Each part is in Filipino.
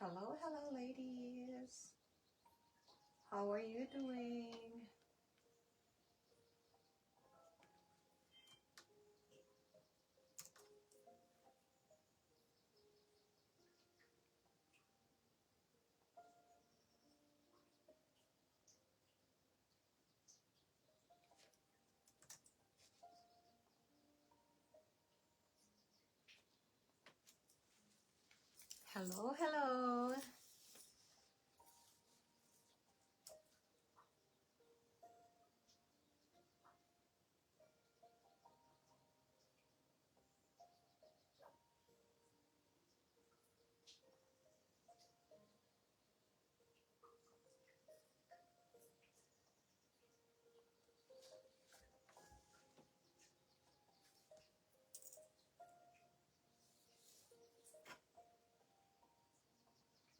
Hello, hello, ladies. How are you doing? Hello, hello.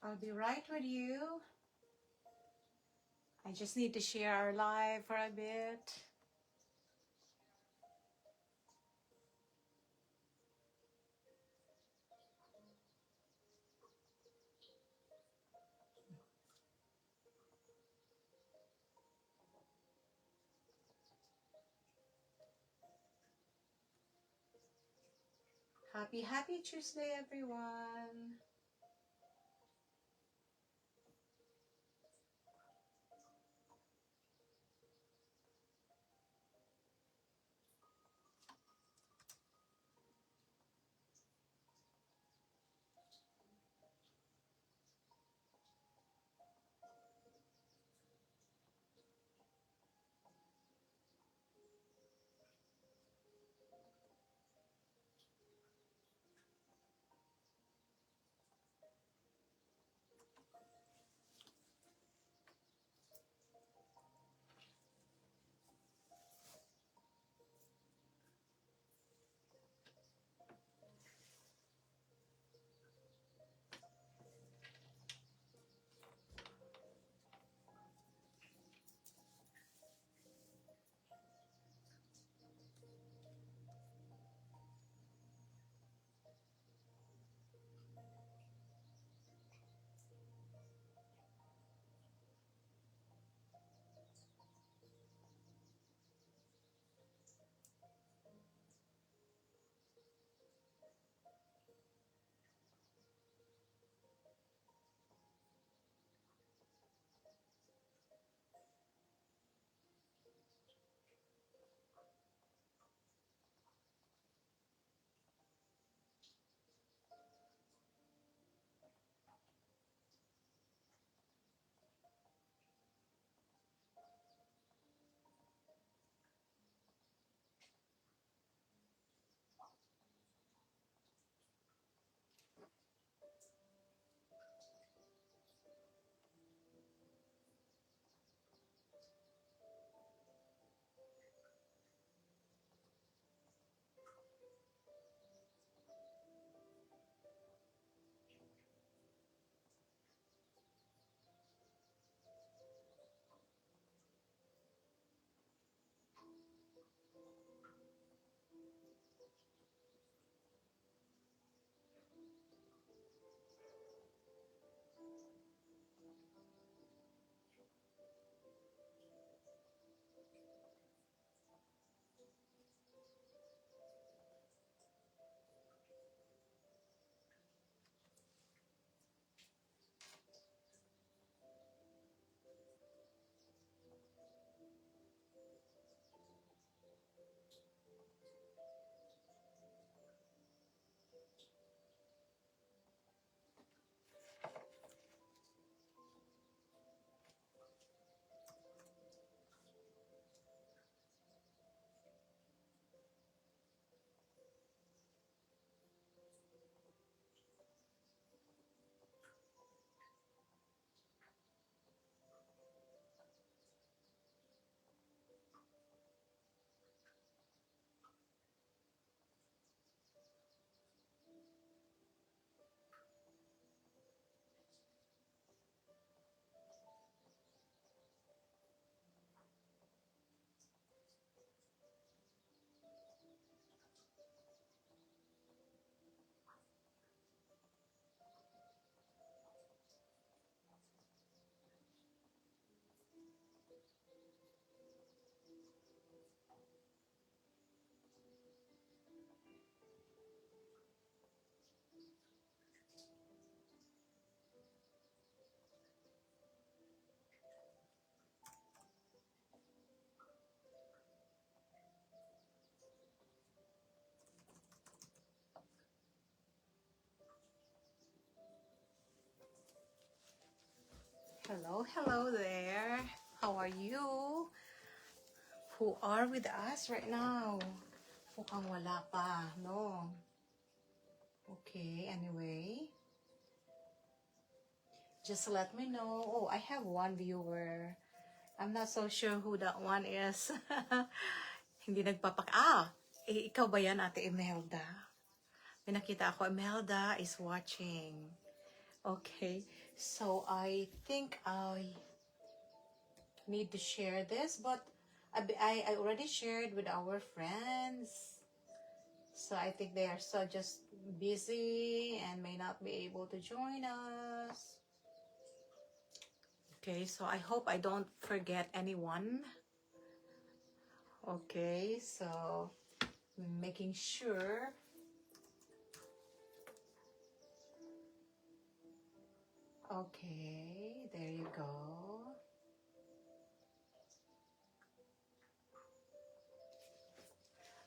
I'll be right with you. I just need to share our live for a bit. Happy Tuesday, everyone. Hello, hello there. How are you? Who are with us right now? Mukhang wala pa, no? Okay, anyway. Just let me know. Oh, I have one viewer. I'm not so sure who that one is. Hindi ikaw ba yan, Ate Imelda? May nakita ako, Imelda is watching. Okay, so I think I need to share this, but I already shared with our friends. So I think they are so just busy and may not be able to join us. Okay, so I hope I don't forget anyone. Okay, so making sure. Okay, there you go.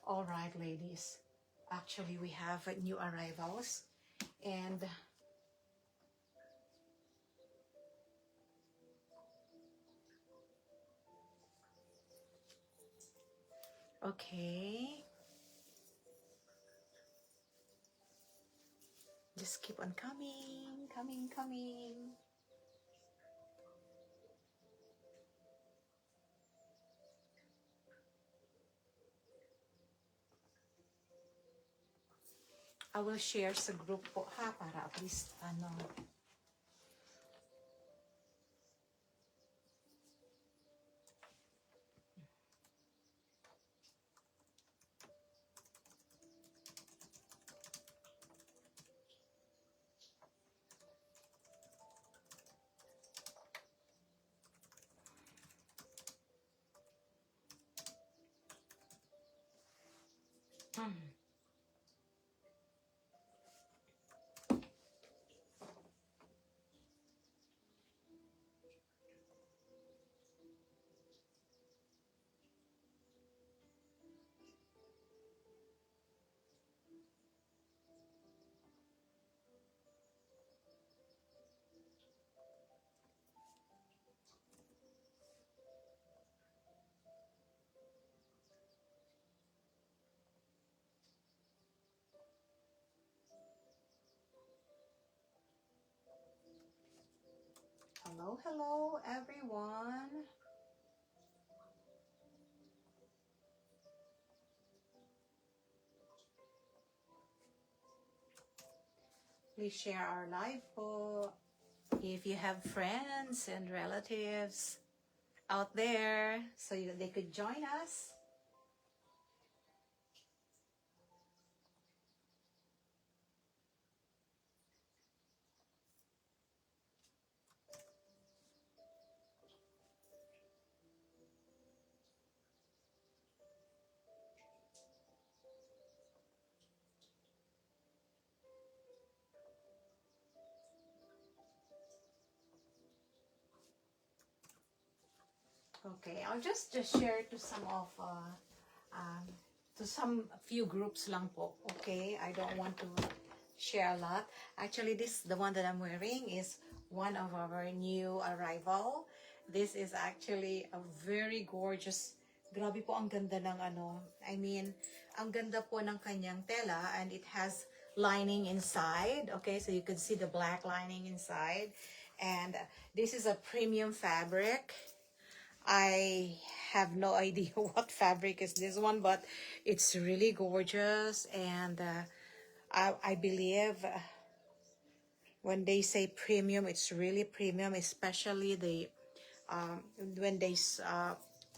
All right, ladies. Actually, we have new arrivals and okay. Just keep on coming, coming. I will share sa group po ha, para at least ano. Hello, hello, everyone. Please share our live po. If you have friends and relatives out there, so they could join us. Okay, I'll just share to some of to some few groups lang po. Okay, I don't want to share a lot. Actually, the one that I'm wearing is one of our new arrival. This is actually a very gorgeous. Grabe po ang ganda ng ano. I mean, ang ganda po ng kanyang tela and it has lining inside. Okay, so you can see the black lining inside. And this is a premium fabric. I have no idea what fabric is this one, but it's really gorgeous. And I believe when they say premium, it's really premium, especially when the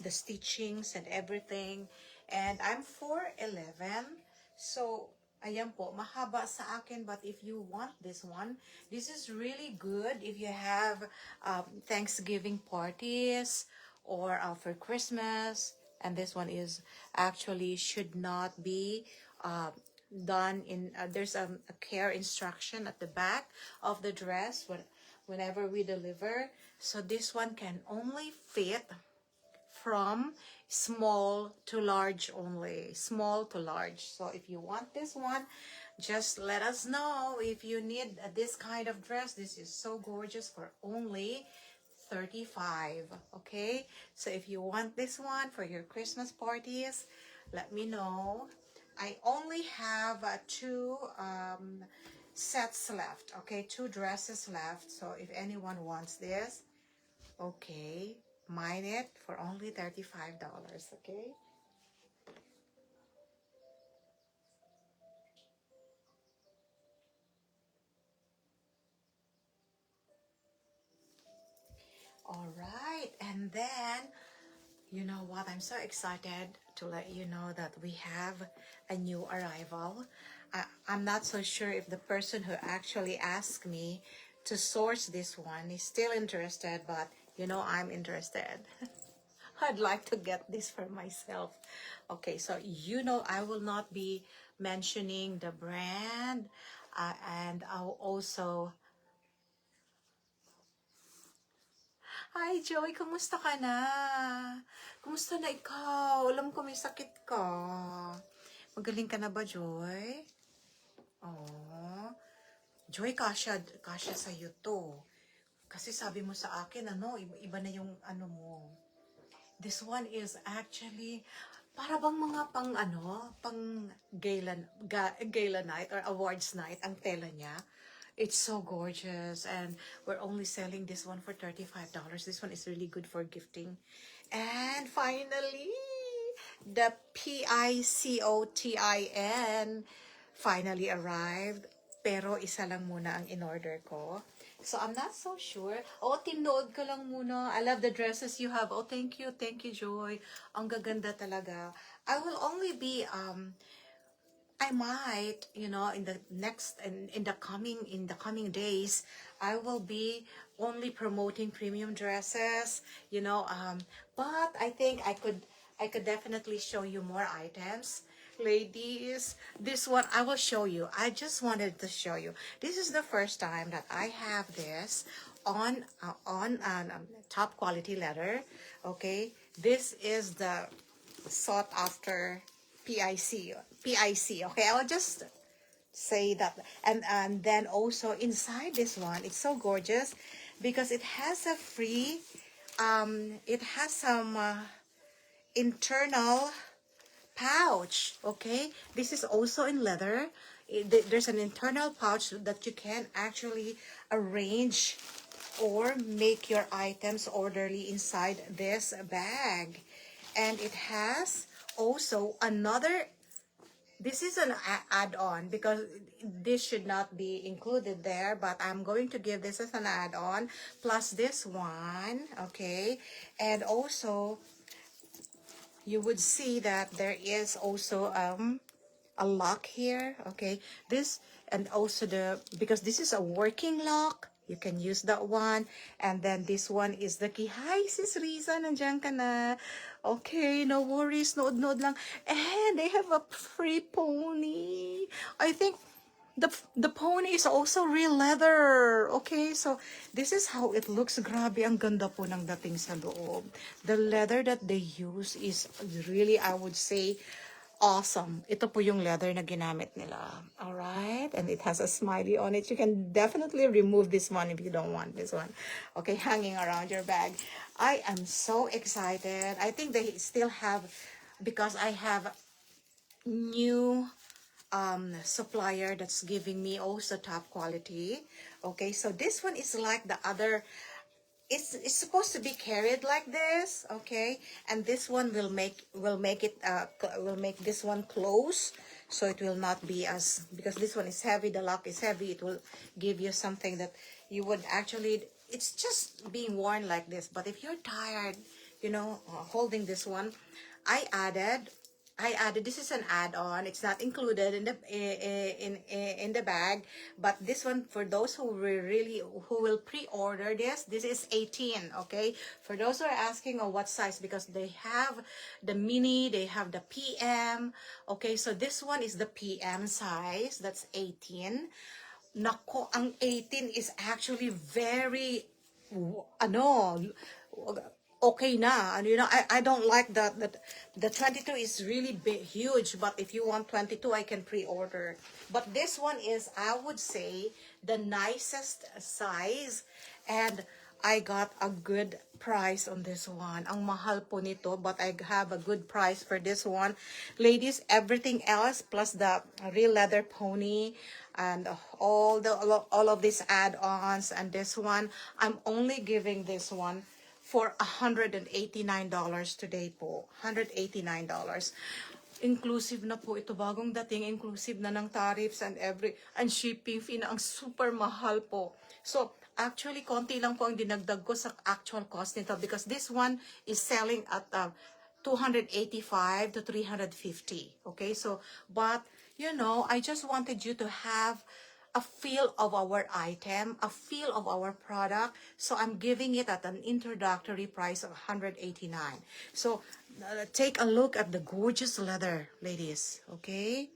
stitchings and everything. And I'm 4'11", so ayan po, mahaba sa akin, but if you want this one, this is really good if you have Thanksgiving parties or for Christmas. And this one is actually should not be done in there's a care instruction at the back of the dress whenever we deliver. So this one can only fit from small to large only, small to large. So if you want this one, just let us know if you need this kind of dress. This is so gorgeous for only $35. Okay, so if you want this one for your Christmas parties, let me know. I only have two sets left. Okay, two dresses left. So if anyone wants this, okay, mine it for only $35. Okay. All right, and then you know what? I'm so excited to let you know that we have a new arrival. I'm not so sure if the person who actually asked me to source this one is still interested, but you know, I'm interested. I'd like to get this for myself. Okay, so you know, I will not be mentioning the brand, and I'll also. Hi, Joy. Kumusta ka na? Kumusta na ikaw? Alam ko may sakit ka. Magaling ka na ba, Joy? Oh. Joy, kasya sa'yo to. Kasi sabi mo sa akin, ano, iba na yung ano mo. This one is actually, para bang mga pang gala night or awards night, ang tela niya. It's so gorgeous, and we're only selling this one for $35. This one is really good for gifting. And finally, the PICOTIN finally arrived. Pero isa lang muna ang in-order ko. So, I'm not so sure. Oh, tinood ko lang muna. I love the dresses you have. Oh, thank you. Thank you, Joy. Ang gaganda talaga. I will only be, I might, you know, in the coming days, I will be only promoting premium dresses, you know, but I think I could definitely show you more items. Ladies, this one I will show you. I just wanted to show you. This is the first time that I have this on top quality leather. Okay, this is the sought after PIC. Okay, I'll just say that. And then also inside this one, it's so gorgeous because it has a free, it has some internal pouch. Okay, this is also in leather. There's an internal pouch that you can actually arrange or make your items orderly inside this bag. And it has also another, this is an add-on because this should not be included there, but I'm going to give this as an add-on plus this one. Okay, and also you would see that there is also a lock here. Okay, this, and also because this is a working lock, you can use that one. And then this one is the key. Hi, Sis Riza, nandiyan ka na. Okay, no worries, nood lang. And they have a free pony. I think the pony is also real leather. Okay, so this is how it looks. Grabe, ang ganda po ng dating sa loob. The leather that they use is really, I would say, awesome. Ito po yung leather na ginamit nila. Alright, and it has a smiley on it. You can definitely remove this one if you don't want this one. Okay, hanging around your bag. I am so excited. I think they still have, because I have new supplier that's giving me also top quality. Okay, so this one is like the other, it's supposed to be carried like this. Okay, and this one will make this one close, so it will not be as, because this one is heavy, the lock is heavy, it will give you something that you would actually, it's just being worn like this. But if you're tired, you know, holding this one, I added, this is an add-on. It's not included in the bag, but this one, for those who will pre-order this is 18. Okay, for those who are asking, oh, what size, because they have the mini, they have the PM. Okay, so this one is the PM size, that's 18. Nako, ang 18 is actually very okay na. And you know, I don't like that the 22 is really big, huge, but if you want 22, I can pre-order. But this one is, I would say, the nicest size. And I got a good price on this one. Ang mahal po nito, but I have a good price for this one. Ladies, everything else plus the real leather pony and all of these add-ons and this one, I'm only giving this one for $189 today po. $189. Inclusive na po ito, bagong dating, inclusive na ng tariffs and shipping fee na ang super mahal po. So, actually, konti lang po ang dinagdag ko sa actual cost nito because this one is selling at 285 to 350. Okay, so, but, you know, I just wanted you to have a feel of our item, a feel of our product. So I'm giving it at an introductory price of $189. So take a look at the gorgeous leather, ladies. Okay?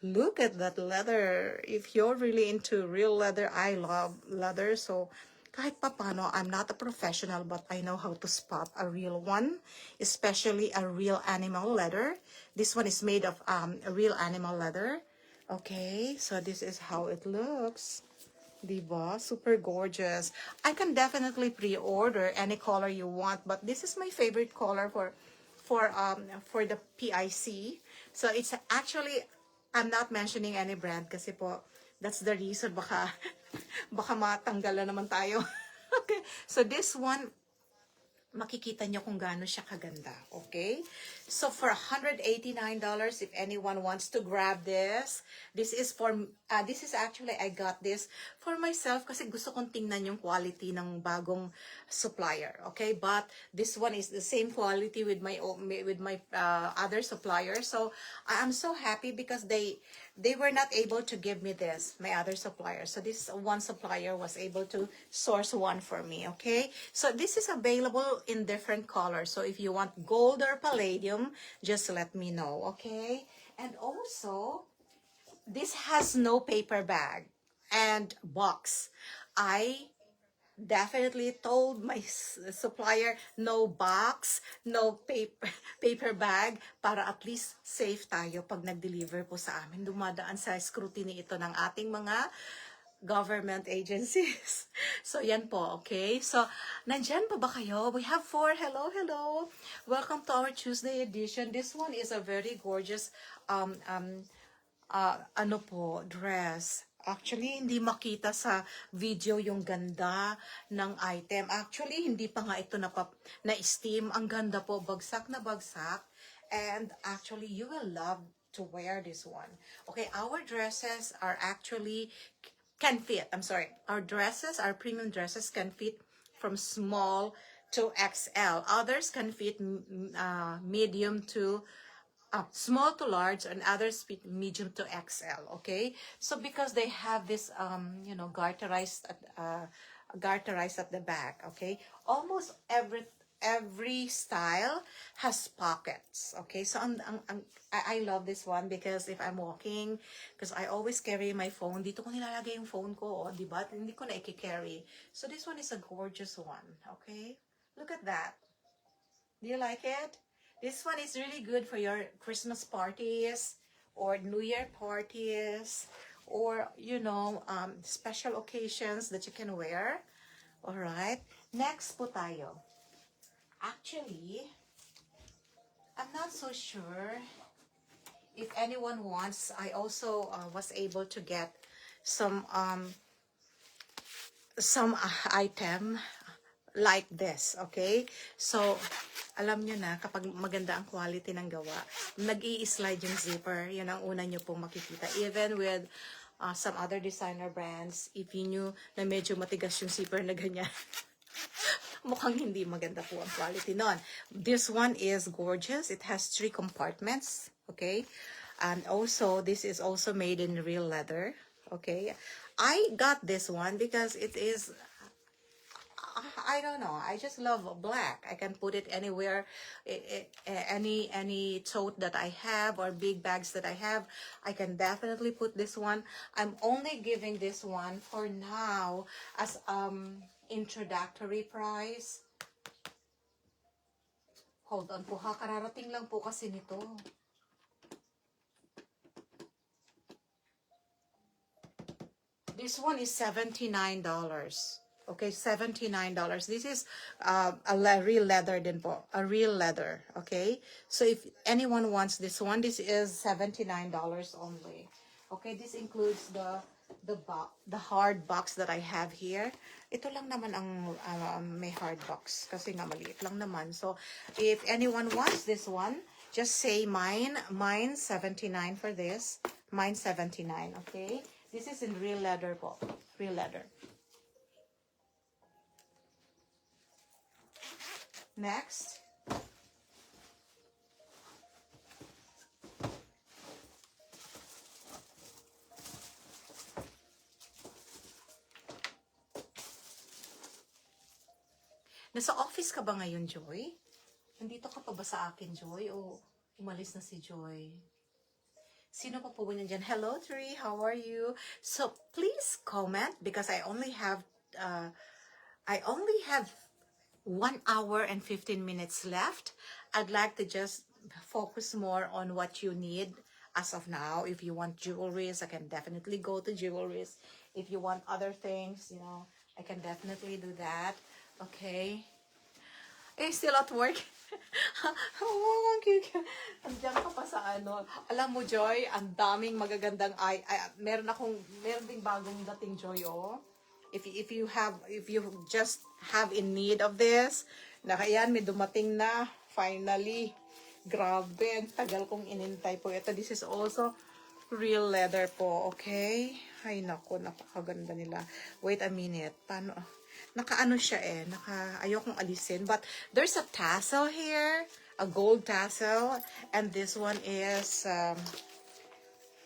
Look at that leather. If you're really into real leather, I love leather. So kahit papano, I'm not a professional, but I know how to spot a real one, especially a real animal leather. This one is made of a real animal leather. Okay, so this is how it looks. Diba? Super gorgeous. I can definitely pre-order any color you want, but this is my favorite color for the PIC. So it's actually, I'm not mentioning any brand kasi po that's the reason baka matanggal na naman tayo. Okay. So this one, makikita nyo kung gaano siya kaganda. Okay? So, for $189, if anyone wants to grab this, this is actually, I got this for myself kasi gusto kong tingnan yung quality ng bagong supplier. Okay? But, this one is the same quality with my other suppliers. So, I am so happy because they were not able to give me this, my other supplier. So, this one supplier was able to source one for me. Okay? So, this is available in different colors. So, if you want gold or palladium, just let me know, okay? And also, this has no paper bag and box. I definitely told my supplier no box, no paper bag para at least safe tayo pag nag-deliver po sa amin. Dumadaan sa scrutiny ito ng ating mga government agencies. So, yan po, okay? So, nandyan pa ba kayo? We have 4. Hello, hello. Welcome to our Tuesday edition. This one is a very gorgeous, dress. Actually, hindi makita sa video yung ganda ng item. Actually, hindi pa nga ito na-steam. Ang ganda po, bagsak na bagsak. And actually, you will love to wear this one. Okay, our dresses are actually can fit. I'm sorry. Our premium dresses can fit from small to XL. Others can fit medium to small to large, and others fit medium to XL. Okay, so because they have this garterized at the back. Okay, almost every style has pockets. Okay, so I love this one because if I'm walking, because I always carry my phone, dito ko nilalagay yung phone ko, di ba? Hindi ko na i-carry. So this one is a gorgeous one. Okay, look at that. Do you like it? This one is really good for your Christmas parties or New Year parties or special occasions that you can wear. All right, next po tayo. Actually, I'm not so sure if anyone wants. I also was able to get some item like this, okay? So, alam nyo na, kapag maganda ang quality ng gawa, nag-i-slide yung zipper, yun ang una nyo pong makikita. Even with some other designer brands, if you knew na medyo matigas yung zipper na ganyan, mukhang hindi maganda po ang quality nun. This one is gorgeous. It has 3 compartments. Okay? And also, this is also made in real leather. Okay? I got this one because it is, I don't know. I just love black. I can put it anywhere. Any tote that I have or big bags that I have, I can definitely put this one. I'm only giving this one for now as introductory price. Hold on po ha, kararating lang po kasi nito. This one is $79. Okay, $79. This is real leather din po. A real leather. Okay? So if anyone wants this one, this is $79 only. Okay, this includes the hard box that I have here. Ito lang naman ang may hard box kasi nga maliit lang naman. So if anyone wants this one, just say mine 79 for this. Mine 79, okay? This is in real leather po. Real leather. Next. Nasa office ka ba ngayon, Joy? Nandito ka pa ba sa akin, Joy? O umalis na si Joy? Sino pa po ba dyan? Hello, Tree. How are you? So, please comment because I only have 1 hour and 15 minutes left. I'd like to just focus more on what you need as of now. If you want jewelries, I can definitely go to jewelries. If you want other things, you know, I can definitely do that. Okay. Still at work. Oh, ang cute. Andiyan ka pa sa ano. Alam mo, Joy, ang daming magagandang meron ding bagong dating, Joy, oh. If you just have in need of this, nakayan, may dumating na, finally. Grabe, ang tagal kong inintay po. Ito, this is also real leather po, okay? Ay, naku, napakaganda nila. Wait a minute. Paano? Nakaano siya ayokong alisin. But there's a tassel here, a gold tassel. And this one is,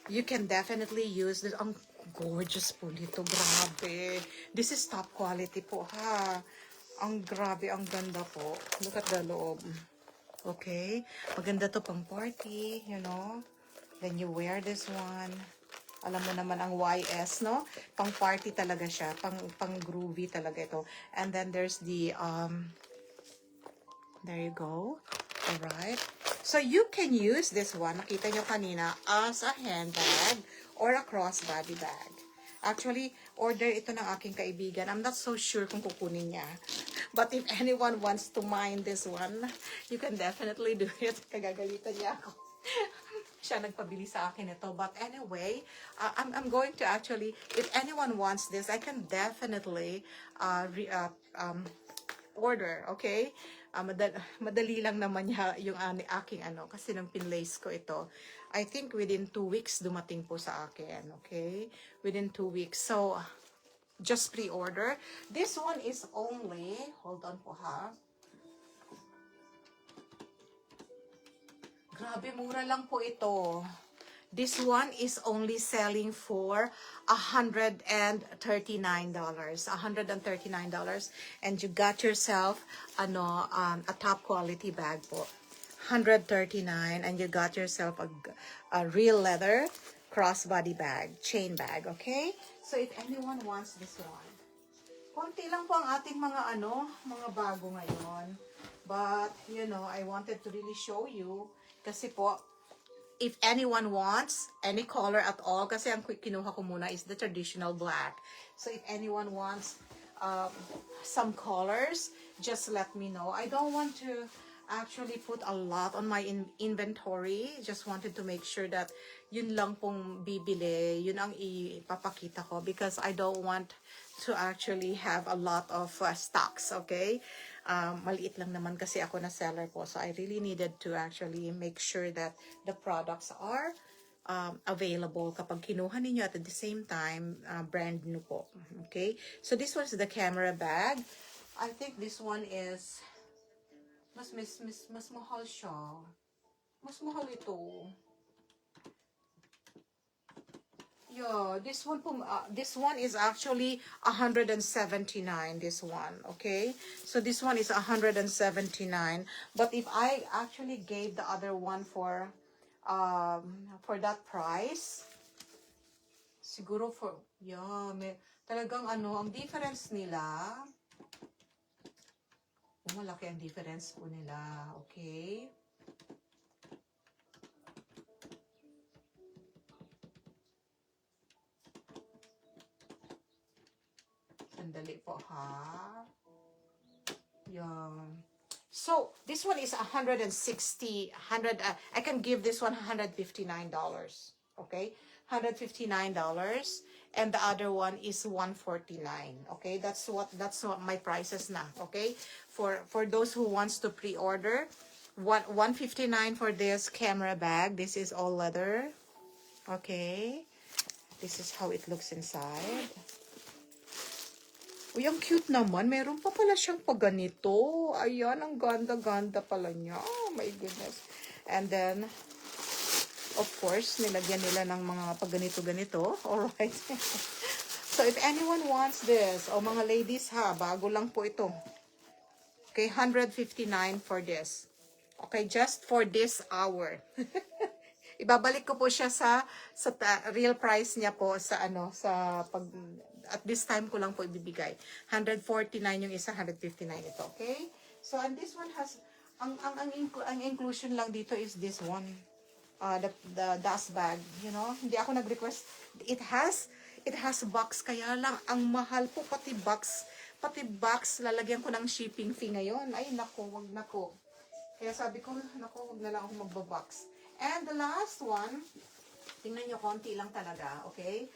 you can definitely use this. Ang gorgeous po dito, grabe. This is top quality po, ha. Ang grabe, ang ganda po. Look at the loob. Okay? Maganda to pang party, you know. Then you wear this one. Alam mo naman ang YS, no? Pang party talaga siya. Pang groovy talaga ito. And then there's the, there you go. Alright. So you can use this one, nakita nyo kanina, as a handbag or a crossbody bag. Actually, order ito ng aking kaibigan. I'm not so sure kung kukunin niya. But if anyone wants to mine this one, you can definitely do it. Kagagalitan niya ako. Siya nagpabili sa akin ito. But anyway, I'm going to actually, if anyone wants this, I can definitely order, okay? Madali lang naman niya yung aking kasi nang pinlace ko ito. I think within 2 weeks dumating po sa akin, okay? Within 2 weeks. So, just pre-order. This one is only, hold on po ha. Grabe, mura lang po ito. This one is only selling for $139. $139. And you got yourself a top quality bag po. $139 and you got yourself a real leather crossbody bag, chain bag, okay? So if anyone wants this one. Konti lang po ang ating mga mga bago ngayon. But, you know, I wanted to really show you kasi po, if anyone wants any color at all, kasi ang kinuha ko muna is the traditional black. So if anyone wants some colors, just let me know. I don't want to actually put a lot on my inventory. Just wanted to make sure that yun lang pong bibili, yun ang ipapakita ko because I don't want to actually have a lot of stocks, okay? Maliit lang naman kasi ako na seller po. So I really needed to actually make sure that the products are available kapag kinuha ninyo at the same time, brand new po. Okay? So this one's the camera bag. I think this one is mas mahal siya. Mas mahal ito. Yeah, this one is actually 179, this one, okay? So this one is 179, but if I actually gave the other one for that price, siguro talagang ang difference nila, malaki ang difference po nila, okay? Sandali po. po, ha? Yung... So, this one is 160, 100, I can give this one $159, okay? $159, and the other one is $149, okay? That's what my prices na, okay? For those who wants to pre-order, $159 for this camera bag. This is all leather, okay? This is how it looks inside. Uy, ang cute naman. Meron pa pala siyang paganito. Ayan, ang ganda-ganda pala niya. Oh my goodness. And then, of course, nilagyan nila ng mga paganito-ganito. Alright. So, if anyone wants this, o mga ladies ha, bago lang po ito. Okay, $159 for this. Okay, just for this hour. Ibabalik ko po siya sa real price niya po sa pag at this time ko lang po ibibigay. 149 yung isa, 159 ito, okay? So and this one has ang inclusion lang dito is this one. The dust bag, you know. Hindi ako nag-request. It has box, kaya lang ang mahal po, pati box lalagyan ko ng shipping fee ngayon. Ay nako, wag nako. Kaya sabi ko, nako, wag na lang ako magba-box. And the last one, tingnan nyo, konti lang talaga, okay?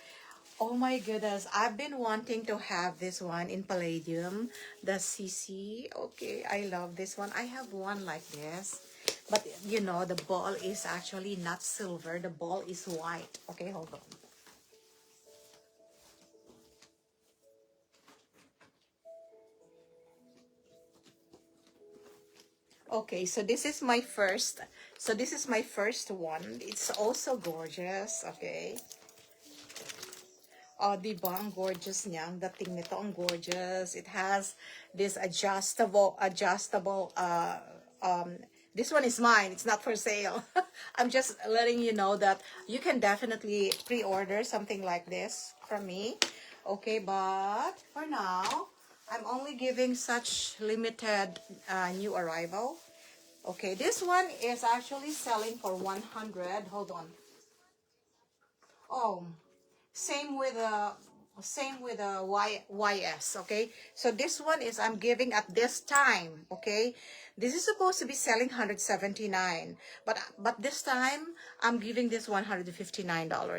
Oh my goodness, I've been wanting to have this one in palladium, the CC. Okay, I love this one. I have one like this. But, you know, the ball is actually not silver. The ball is white. Okay, hold on. Okay, so this is my first. So this is my first one. It's also gorgeous, okay? Oh, diba? Ang gorgeous niya. Ang dating nito, ang gorgeous. It has this adjustable, this one is mine. It's not for sale. I'm just letting you know that you can definitely pre-order something like this from me. Okay, but for now, I'm only giving such limited new arrival. Okay, this one is actually selling for 100. Hold on. Oh, same with the YS, okay? So this one is I'm giving at this time, okay? This is supposed to be selling 179, but this time I'm giving this $159.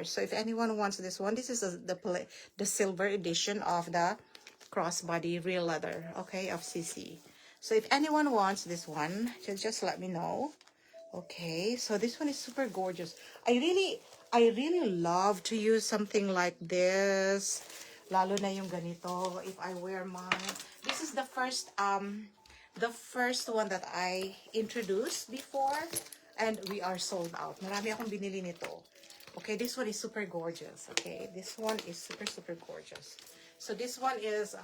So if anyone wants this one, this is the silver edition of the crossbody real leather, okay, of CC. So if anyone wants this one, just let me know. Okay, so this one is super gorgeous. I really love to use something like this. Lalo na yung ganito. If I wear mine. This is the first one that I introduced before. And we are sold out. Marami akong binili nito. Okay, this one is super gorgeous. Okay, this one is super, super gorgeous. So this one is...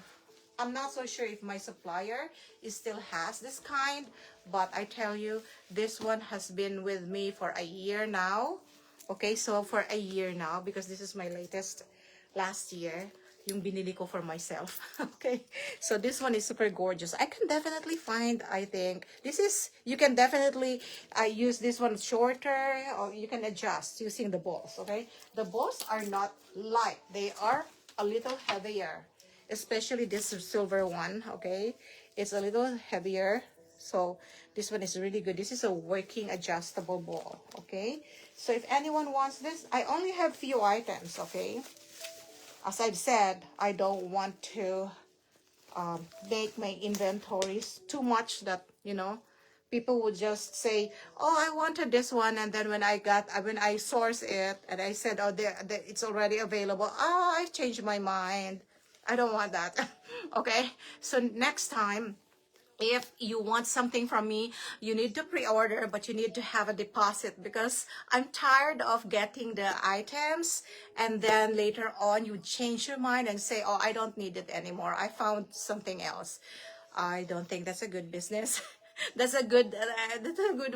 I'm not so sure if my supplier still has this kind, but I tell you, this one has been with me for a year now. Okay, so for a year now, because this is my latest last year, yung binili ko for myself. Okay, so this one is super gorgeous. I can definitely find, I think, you can definitely use this one shorter, or you can adjust using the balls, okay? The balls are not light. They are a little heavier. Especially this silver one, okay? It's a little heavier. So this one is really good. This is a working adjustable ball, okay? So if anyone wants this, I only have few items, okay? As I've said, I don't want to make my inventories too much that, you know, people would just say, oh, I wanted this one. And then when I source it and I said, oh, it's already available. Oh, I've changed my mind. I don't want that. Okay, so next time, if you want something from me, you need to pre-order, but you need to have a deposit, because I'm tired of getting the items and then later on you change your mind and say, oh, I don't need it anymore. I found something else. I don't think that's a good business. That's a good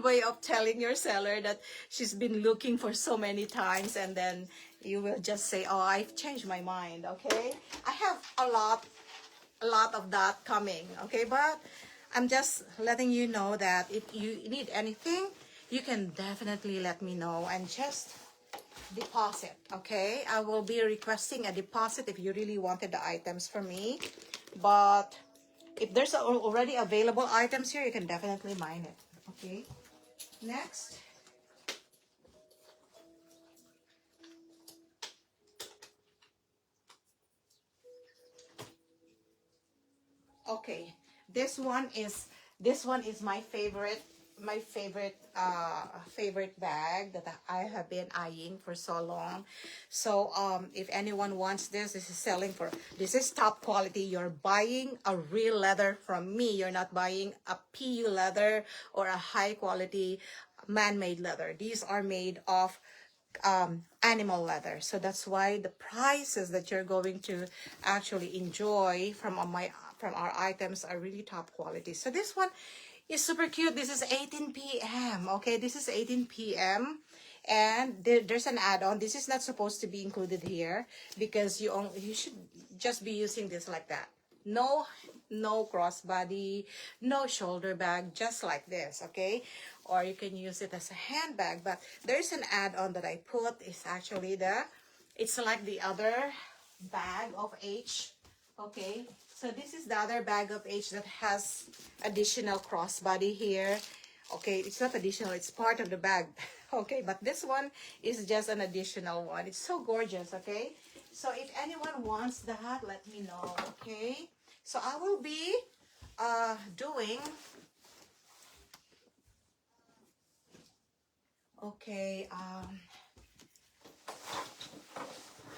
way of telling your seller that she's been looking for so many times, and then you will just say, oh, I've changed my mind. Okay, I have a lot of that coming. Okay, but I'm just letting you know that if you need anything, you can definitely let me know and just deposit. Okay, I will be requesting a deposit if you really wanted the items from me. but if there's already available items here, you can definitely mine it. Okay, next. Okay, this one is my favorite bag that I have been eyeing for so long. So if anyone wants this is selling for, this is top quality. You're buying a real leather from me. You're not buying a PU leather or a high quality man-made leather. These are made of animal leather, so that's why the prices that you're going to actually enjoy from our items are really top quality. So this one is super cute. This is 18 p.m. Okay, this is 18 p.m. and there's an add-on. This is not supposed to be included here because you should just be using this like that. No crossbody, no shoulder bag, just like this, okay? Or you can use it as a handbag, but there's an add-on that I put. Is actually it's like the other bag of H, okay? So this is the other bag of H that has additional crossbody here. Okay, it's not additional, it's part of the bag. Okay, but this one is just an additional one. It's so gorgeous, okay? So if anyone wants that, let me know, okay? So I will be doing, okay,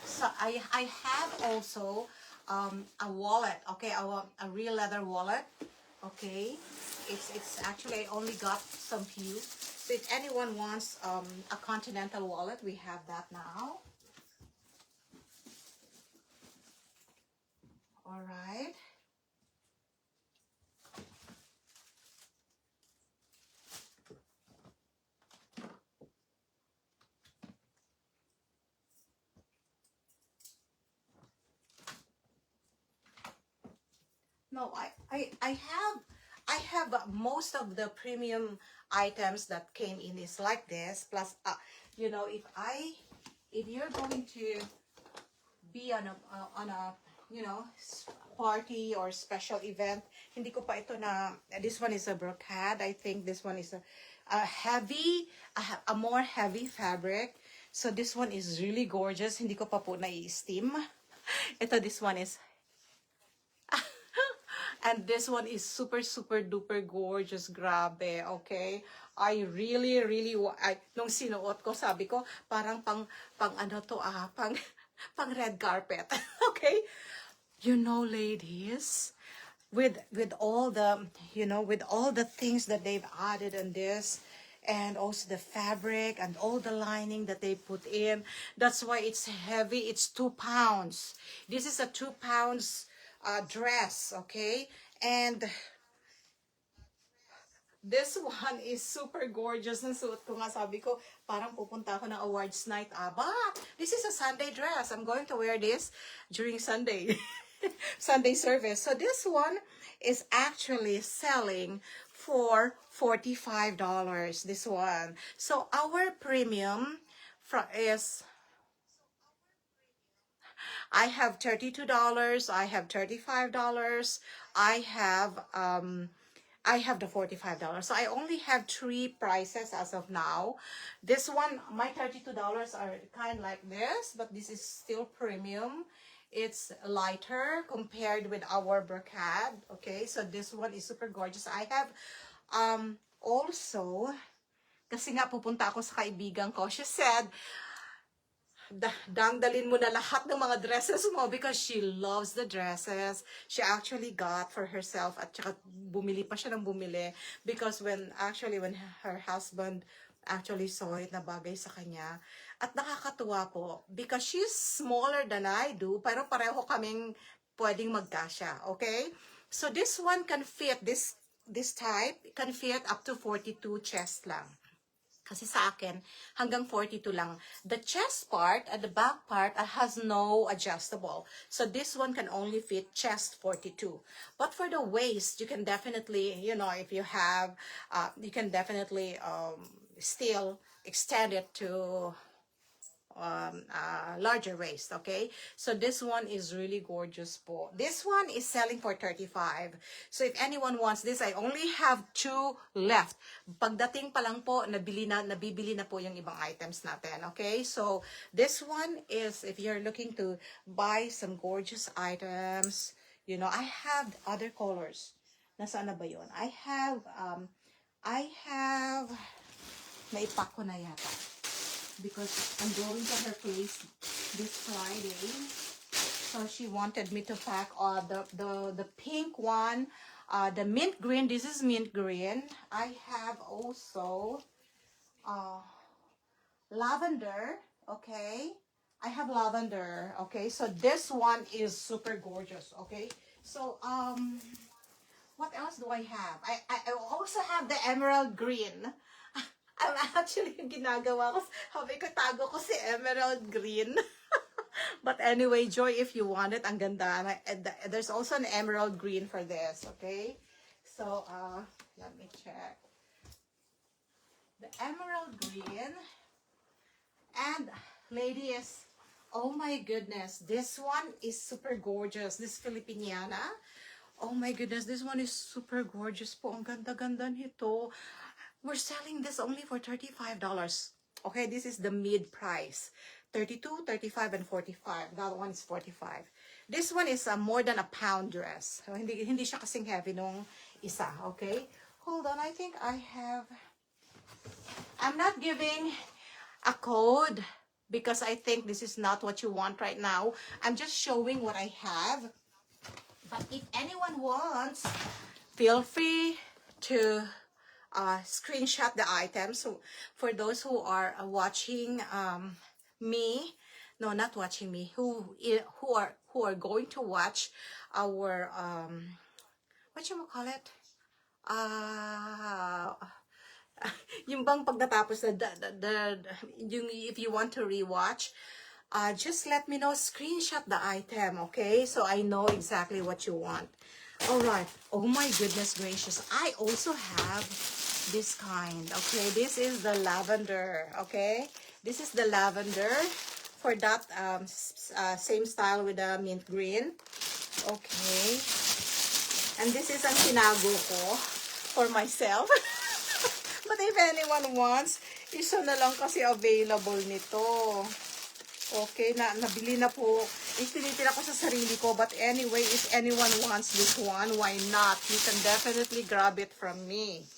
so I have also a wallet, okay, a real leather wallet, okay. It's actually, I only got some few. So if anyone wants a continental wallet, we have that now. All right. No, I have most of the premium items that came in is like this. Plus, if you're going to be on a party or special event, hindi ko pa ito na, this one is a brocade. I think this one is a heavy, a more heavy fabric. So this one is really gorgeous. Hindi ko pa po na-i-steam. Ito, this one is and this one is super, super duper gorgeous. Grabe, okay? I really, really, nung sinuot ko, sabi ko, parang pang ano to, pang red carpet. Okay? You know, ladies, with all the, with all the things that they've added in this, and also the fabric and all the lining that they put in, that's why it's heavy. It's 2 pounds. This is a 2 pounds dress, okay? And this one is super gorgeous. Nasuot ko nga, sabi ko, parang pupunta ako ng awards night. But this is a Sunday dress. I'm going to wear this during Sunday. Sunday service. So this one is actually selling for $45. This one. So our premium is, I have $32, I have $35, I have the $45. So I only have 3 prices as of now. This one, my $32 are kind of like this, but this is still premium. It's lighter compared with our brocade. Okay, so this one is super gorgeous. I have also, kasi nga pupunta ako sa kaibigan ko, she said, dangdalin mo na lahat ng mga dresses mo because she loves the dresses. She actually got for herself at saka bumili pa siya ng bumili because when her husband actually saw it na bagay sa kanya. At nakakatuwa po because she's smaller than I do pero pareho kaming pwedeng magkasya. Okay? So this one can fit, this type can fit up to 42 chest lang. Kasi sa akin, hanggang 42 lang. The chest part at the back part has no adjustable. So this one can only fit chest 42. But for the waist, you can definitely, if you have, you can definitely still extend it to, larger waist, okay? So this one is really gorgeous po. This one is selling for 35. So if anyone wants this, I only have 2 left. Pagdating pa lang po, nabibili na po yung ibang items natin, okay? So this one is, if you're looking to buy some gorgeous items, you know, I have other colors. Nasaan na ba yun? I have, naipak ko na yata. Because I'm going to her place this Friday. So she wanted me to pack the pink one, the mint green. This is mint green. I have also lavender, okay? I have lavender, okay? So this one is super gorgeous, okay? So, what else do I have? I also have the emerald green. I'm actually, yung ginagawa ko, sabi ko, tago ko si emerald green. But anyway, Joy, if you want it, ang ganda. And there's also an emerald green for this, okay? So, let me check. The emerald green. And, ladies, oh my goodness, this one is super gorgeous. This Filipiniana. Oh my goodness, this one is super gorgeous po. Ang ganda-ganda nito. We're selling this only for $35. Okay, this is the mid price. 32, 35, and 45. That one is 45. This one is more than a pound dress. So, hindi siya kasing heavy nung isa. Okay? Hold on, I think I have... I'm not giving a code because I think this is not what you want right now. I'm just showing what I have. But if anyone wants, feel free to screenshot the items. So for those who are watching me, no, not watching me, who are going to watch our what you call it? Yung bang pag natapos yung if you want to rewatch, just let me know, screenshot the item, okay? So I know exactly what you want. All right. Oh my goodness gracious. I also have this kind, okay? This is the lavender, okay? This is the lavender for that same style with the mint green. Okay. And this is ang tinago ko for myself. But if anyone wants, isa na lang kasi available nito. Okay, nabili na po. Tinitira ko sa sarili ko. But anyway, if anyone wants this one, why not? You can definitely grab it from me.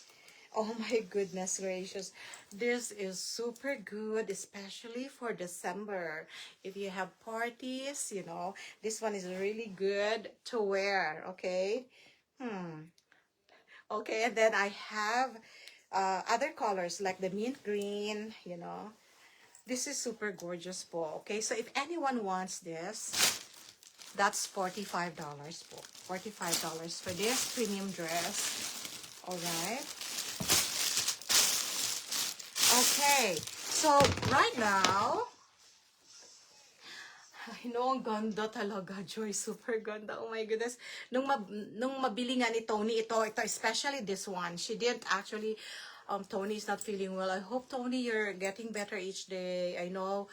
Oh my goodness gracious. This is super good, especially for December. If you have parties, you know, this one is really good to wear, okay? Okay, and then I have other colors like the mint green, you know. This is super gorgeous po. Okay, so if anyone wants this, that's $45 po. $45 for this premium dress. Alright. Okay, so right now, I know, ang ganda talaga, Joy. Super ganda. Oh my goodness. Nung mabili nga ni Tony, ito, especially this one. She didn't actually, Tony is not feeling well. I hope, Tony, you're getting better each day. I know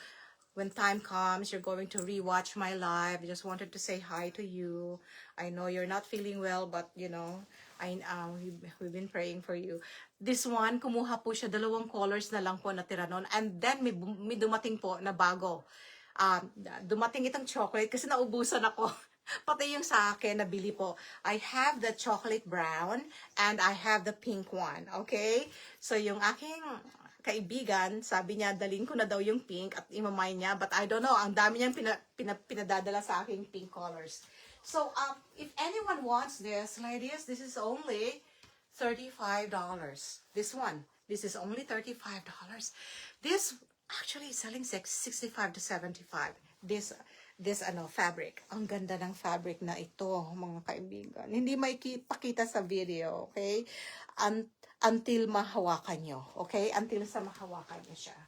when time comes, you're going to rewatch my live. I just wanted to say hi to you. I know you're not feeling well, but, you know, we've been praying for you. This one, kumuha po siya, 2 colors na lang po natira nun. And then, may dumating po na bago. Dumating itong chocolate kasi naubusan ako. Pati yung sa akin, nabili po. I have the chocolate brown and I have the pink one. Okay? So, yung aking kaibigan, sabi niya, dalhin ko na daw yung pink at imamay niya. But I don't know, ang dami niyang pinadadala sa aking pink colors. So, if anyone wants this, ladies, this is only $35. This one. This is only $35. This actually is selling $65 to $75. This fabric. Ang ganda ng fabric na ito, mga kaibigan. Hindi may pakita sa video, okay? Until mahawakan nyo, okay? Until sa mahawakan nyo siya.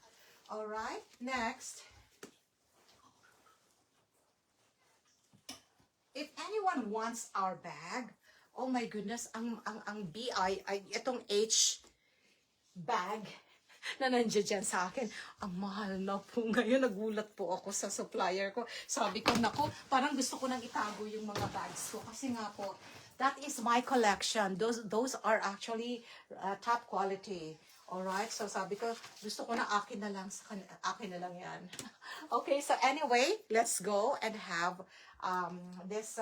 Alright, next. If anyone wants our bag, oh my goodness, ang BI, itong H bag, na nandiyan dyan sa akin. Ang mahal na po ngayon. Nagulat po ako sa supplier ko. Sabi ko, nako, parang gusto ko nang itago yung mga bags ko. Kasi nga po, that is my collection. Those are actually top quality. Alright, so sabi ko, gusto ko na akin na lang, akin na lang yan. Okay, so anyway, let's go and have this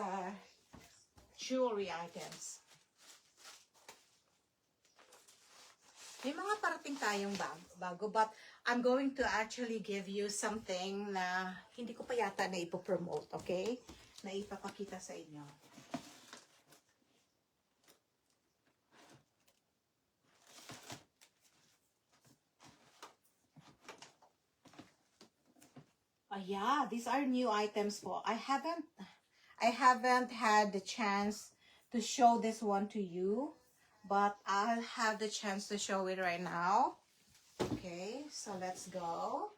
jewelry items. May mga parating tayong bago, but I'm going to actually give you something na hindi ko pa yata na ipopromote, okay? Na ipapakita sa inyo. Yeah, these are new items po. I haven't had the chance to show this one to you, but I'll have the chance to show it right now. Okay, so let's go.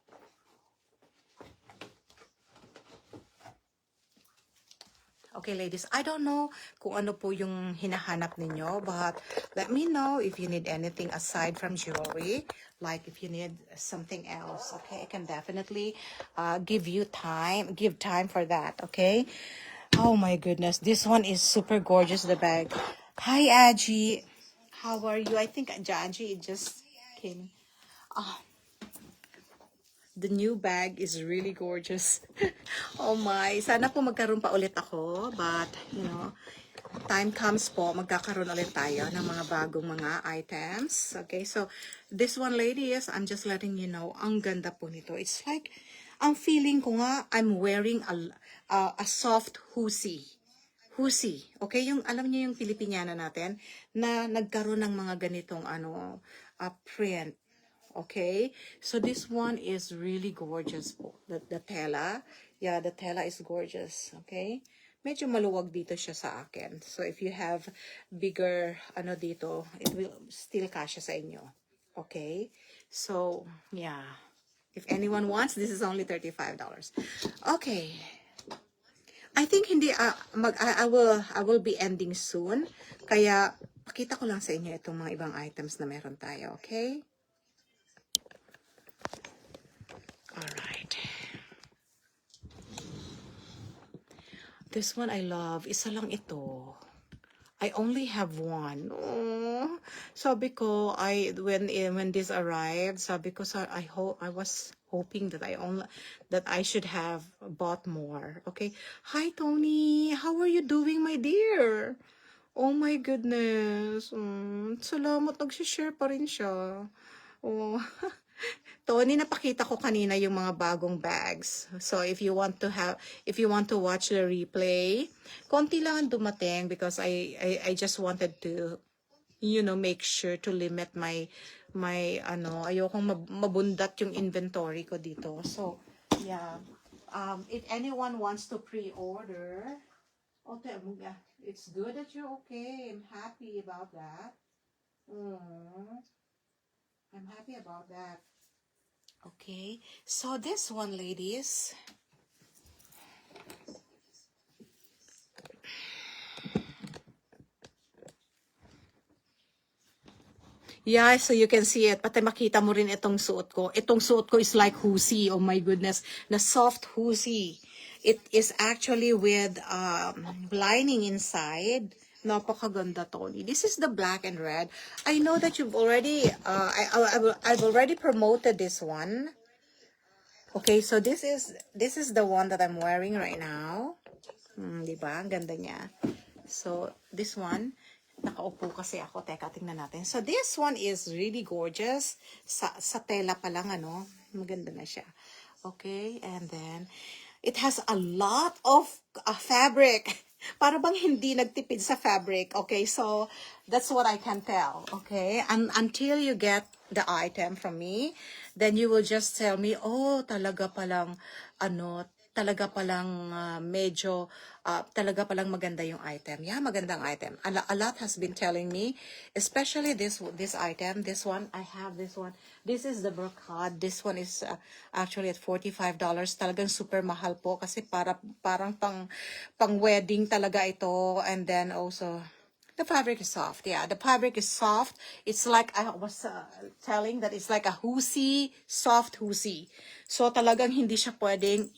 Okay, ladies, I don't know kung ano po yung hinahanap ninyo, but let me know if you need anything aside from jewelry, like if you need something else, okay? I can definitely give time for that, okay? Oh my goodness, this one is super gorgeous, the bag. Hi, Aji. How are you? I think Aji just came. The new bag is really gorgeous. Oh my, sana po magkaroon pa ulit ako, but you know, time comes po, magkakaroon ulit tayo ng mga bagong mga items. Okay, so this one, ladies, I'm just letting you know, ang ganda po nito. It's like, ang feeling ko nga, I'm wearing a soft hoosy. Hoosy, okay? Yung, alam niyo yung Pilipiniana natin, na nagkaroon ng mga ganitong, print. Okay, so this one is really gorgeous po. The tela, yeah, the tela is gorgeous. Okay, medyo maluwag dito siya sa akin. So if you have bigger ano dito, it will still kasya sa inyo. Okay, so yeah, if anyone wants, this is only $35. Okay, I think hindi I will be ending soon. Kaya pakita ko lang sa inyo itong mga ibang items na meron tayo. Okay. Alright. This one I love. Isa lang ito. I only have one. Oh, sabi ko, when this arrived, sabi ko, I was hoping that I should have bought more. Okay. Hi, Tony. How are you doing, my dear? Oh my goodness. Salamat, nag-share pa rin siya. Oh. Tony, napakita ko kanina yung mga bagong bags. So if you want to watch the replay, konti lang ang dumating because I just wanted to, you know, make sure to limit my ayokong mabundat yung inventory ko dito. So, yeah. If anyone wants to pre-order, it's good that you're okay. I'm happy about that. I'm happy about that. Okay, so this one, ladies. Yeah, so you can see it. Pati makita mo rin itong suot ko. Itong suot ko is like hoosy. Oh my goodness. Na soft hoosy. It is actually with lining inside. Napakaganda, Tony. This is the black and red. I know that you've already, I've already promoted this one. Okay, so this is the one that I'm wearing right now. Diba? Ang ganda niya. So, this one, nakaupo kasi ako. Teka, tingnan natin. So, this one is really gorgeous. Sa tela pa lang, ano? Maganda na siya. Okay, and then, it has a lot of fabric. Para bang hindi nagtipid sa fabric. Okay, so, that's what I can tell. Okay, and until you get the item from me, then you will just tell me, oh, talaga palang, talaga palang talaga palang maganda yung item. Yeah, magandang item. A lot has been telling me, especially this item, this one, I have this one. This is the brocade. This one is actually at $45. Talagang super mahal po kasi parang pang wedding talaga ito, and then also The fabric is soft. Yeah, the fabric is soft. It's like I was telling that it's like a hoosy, soft hoosy. So talagang hindi siya pwedeng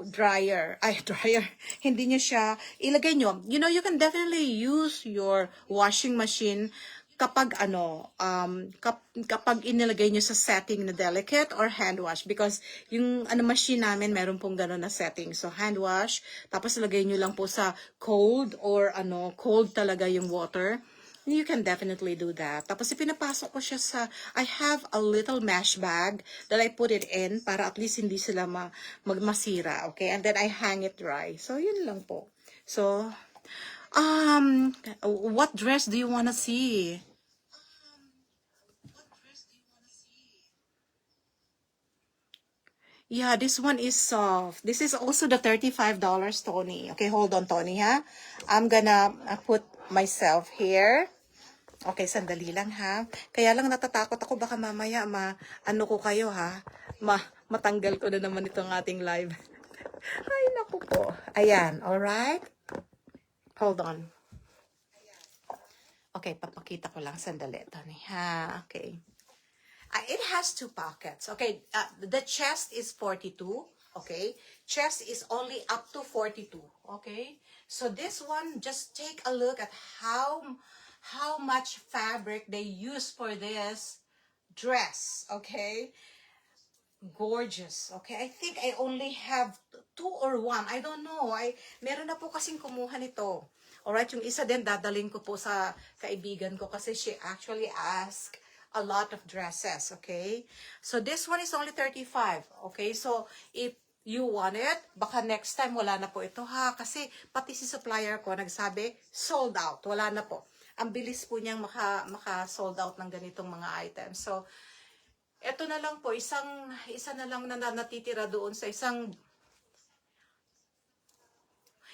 dryer. Ay, dryer. Hindi niyo siya ilagay niyo. You know, you can definitely use your washing machine kapag kapag inilagay nyo sa setting na delicate or hand wash, because yung machine namin meron pong gano'n na setting. So hand wash, tapos ilagay nyo lang po sa cold or cold talaga yung water. You can definitely do that. Tapos ipinapasok ko siya sa, I have a little mesh bag that I put it in para at least hindi sila magmasira, okay? And then I hang it dry. So yun lang po. So what dress do you want to see? Yeah, this one is soft. This is also the $35, Tony. Okay, hold on, Tony, ha? I'm gonna put myself here. Okay, sandali lang, ha? Kaya lang natatakot ako, baka mamaya ano ko kayo, ha? Matanggal ko na naman itong ating live. Ay, naku po. Ayan, alright? Hold on. Okay, papakita ko lang sandali, Tony, ha? Okay. It has 2 pockets. Okay, the chest is 42. Okay, chest is only up to 42. Okay, so this one, just take a look at how much fabric they use for this dress. Okay, gorgeous. Okay, I think I only have 2 or 1. I don't know. Meron na po kasing kumuha nito. Alright, yung isa din dadalhin ko po sa kaibigan ko kasi she actually asked a lot of dresses, okay? So this one is only 35, okay? So if you want it, baka next time wala na po ito, ha? Kasi pati si supplier ko nagsabi, sold out, wala na po. Ang bilis po niyang maka-sold out ng ganitong mga items. So ito na lang po, isa na lang na natitira doon sa isang.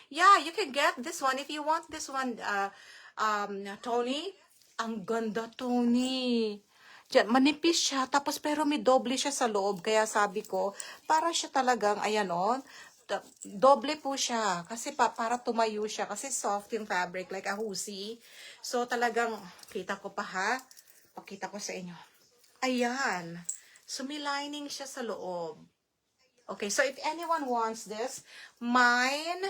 Yeah, you can get this one if you want this one, Tony. Ang ganda, Tony. Diyan, manipis siya, tapos pero may doble siya sa loob. Kaya sabi ko, para siya talagang, ayan o, doble po siya. Kasi para tumayo siya. Kasi soft yung fabric, like a hoosy. So talagang, kita ko pa ha. Pakita ko sa inyo. Ayan. So may lining siya sa loob. Okay, so if anyone wants this, mine.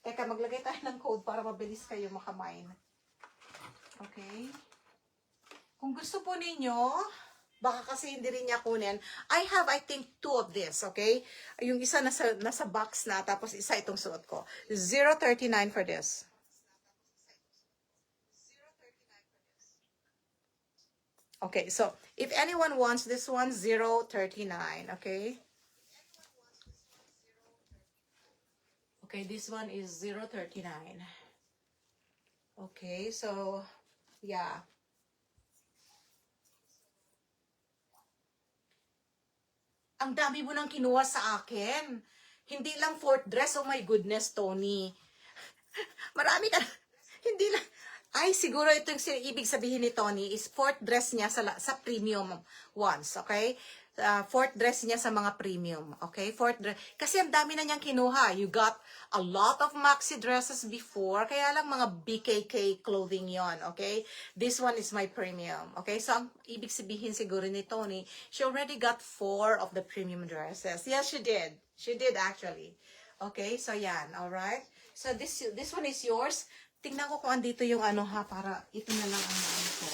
Teka, maglagay tayo ng code para mabilis kayo makamine. Okay. Kung gusto po ninyo, baka kasi hindi rin niya kunin. I have, I think, 2 of this, okay? Yung isa nasa box na, tapos isa itong suot ko. 0.39 for this. Okay, so if anyone wants this one, 0.39, okay? Okay, this one is 0.39. Okay, so, yeah. Ang dami mo nang kinuha sa akin. Hindi lang 4th dress, oh my goodness, Tony. Marami ka, hindi lang. Ay, siguro ito yung ibig sabihin ni Tony is 4th dress niya sa premium ones, okay? 4th dress niya sa mga premium, okay? 4th dress. Kasi ang dami na niyang kinuha. You got a lot of maxi dresses before, kaya lang mga BKK clothing yon, okay? This one is my premium, okay? So, ang ibig sabihin siguro ni Tony, she already got 4 of the premium dresses. Yes, she did. She did actually. Okay, so yan, alright? So, this one is yours. Tingnan ko kung andito yung para ito na lang ang ko.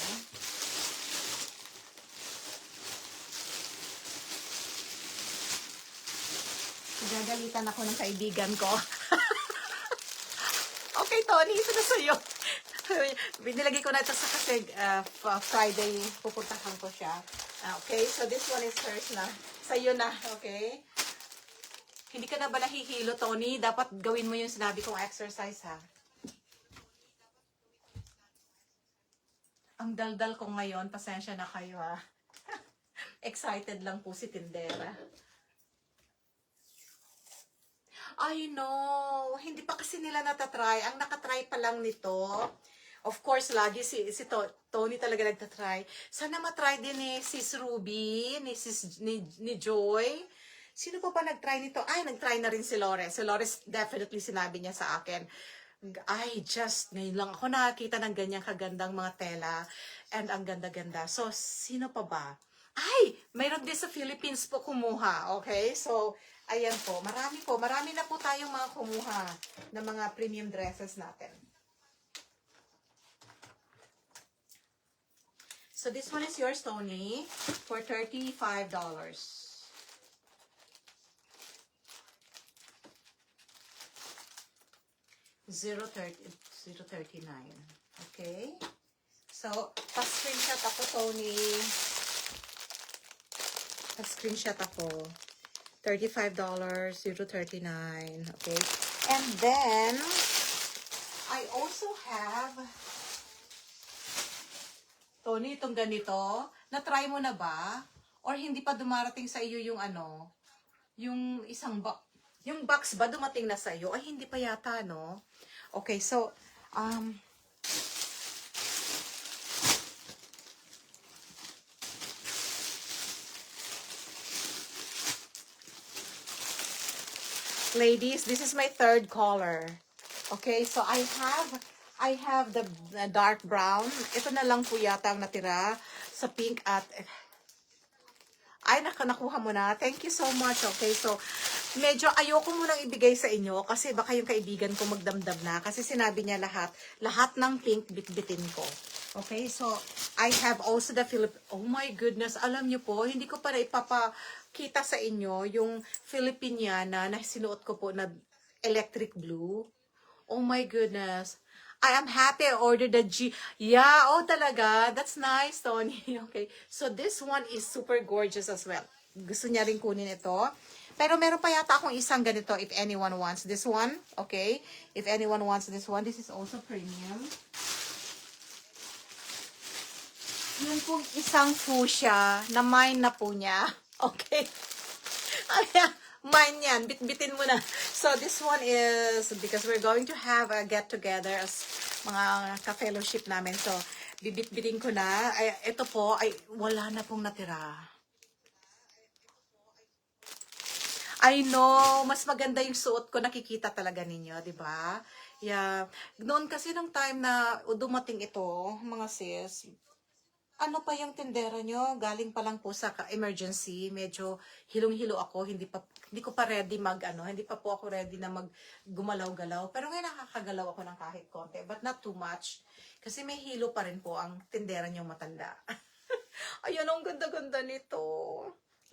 Gagalitan ako ng kaibigan ko. Okay, Tony, ito na sa'yo. Binilagay ko na ito sa kasi Friday, pupuntahan ko siya. Okay, so this one is hers na. Sa'yo na, okay? Hindi ka na ba nahihilo, Tony? Dapat gawin mo yung sinabi kong exercise, ha? Ang daldal ko ngayon, pasensya na kayo, ha? Excited lang po si Tindera. I know. Hindi pa kasi nila natatry. Ang nakatry pa lang nito. Of course, lagi si Tony talaga nagtatry. Sana matry din ni Sis Ruby, ni Joy. Sino pa ba nagtry nito? Ay, nagtry na rin si Lores. Si Lores definitely sinabi niya sa akin. Ay, just ngayon lang ako nakakita ng ganyang kagandang mga tela and ang ganda-ganda. So, sino pa ba? Ay, mayroon din sa Philippines po kumuha, okay? So, ayan po, marami na po tayong mga kumuha ng mga premium dresses natin. So, this one is yours, Tony, for $35. 039. Okay? So, pa-screenshot ako, Tony. Pa-screenshot ako. $35, 039. Okay? And then, I also have, Tony, itong ganito. Na-try mo na ba? Or hindi pa dumarating sa iyo yung ano? Yung isang box. Yung box ba dumating na sa iyo? Ay, hindi pa yata, no? Okay, so, ladies, this is my third color. Okay, so I have the dark brown. Ito na lang po yata ang natira sa pink at ay, nakuha mo na. Thank you so much. Okay, so medyo ayoko munang ibigay sa inyo kasi baka yung kaibigan ko magdamdam na kasi sinabi niya lahat ng pink bitbitin ko. Okay, so I have also the oh my goodness, alam niyo po, hindi ko pa na ipapakita sa inyo yung Filipiniana na sinuot ko po na electric blue. Oh my goodness. I am happy I ordered the Yeah, oh talaga. That's nice, Tony. Okay. So this one is super gorgeous as well. Gusto niya rin kunin ito. Pero meron pa yata akong isang ganito if anyone wants this one. Okay. If anyone wants this one, this is also premium. Yun pong isang fuchsia na mine na po niya. Okay. Ayan. Mine yan. Bitbitin mo na. So, this one is, because we're going to have a get-together as mga ka-fellowship namin. So, bibitbitin ko na. Ay, ito po, ay, wala na pong natira. I know, mas maganda yung suot ko. Nakikita talaga ninyo, di ba? Yeah. Noon kasi ng time na dumating ito, mga sis, ano pa yung tindera nyo? Galing pa lang po sa emergency. Medyo hilong-hilo ako. Hindi ko pa ready hindi pa po ako ready na gumalaw-galaw. Pero ngayon nakakagalaw ako ng kahit konti. But not too much. Kasi may hilo pa rin po ang tindera nyo matanda. Ayun, ang ganda-ganda nito.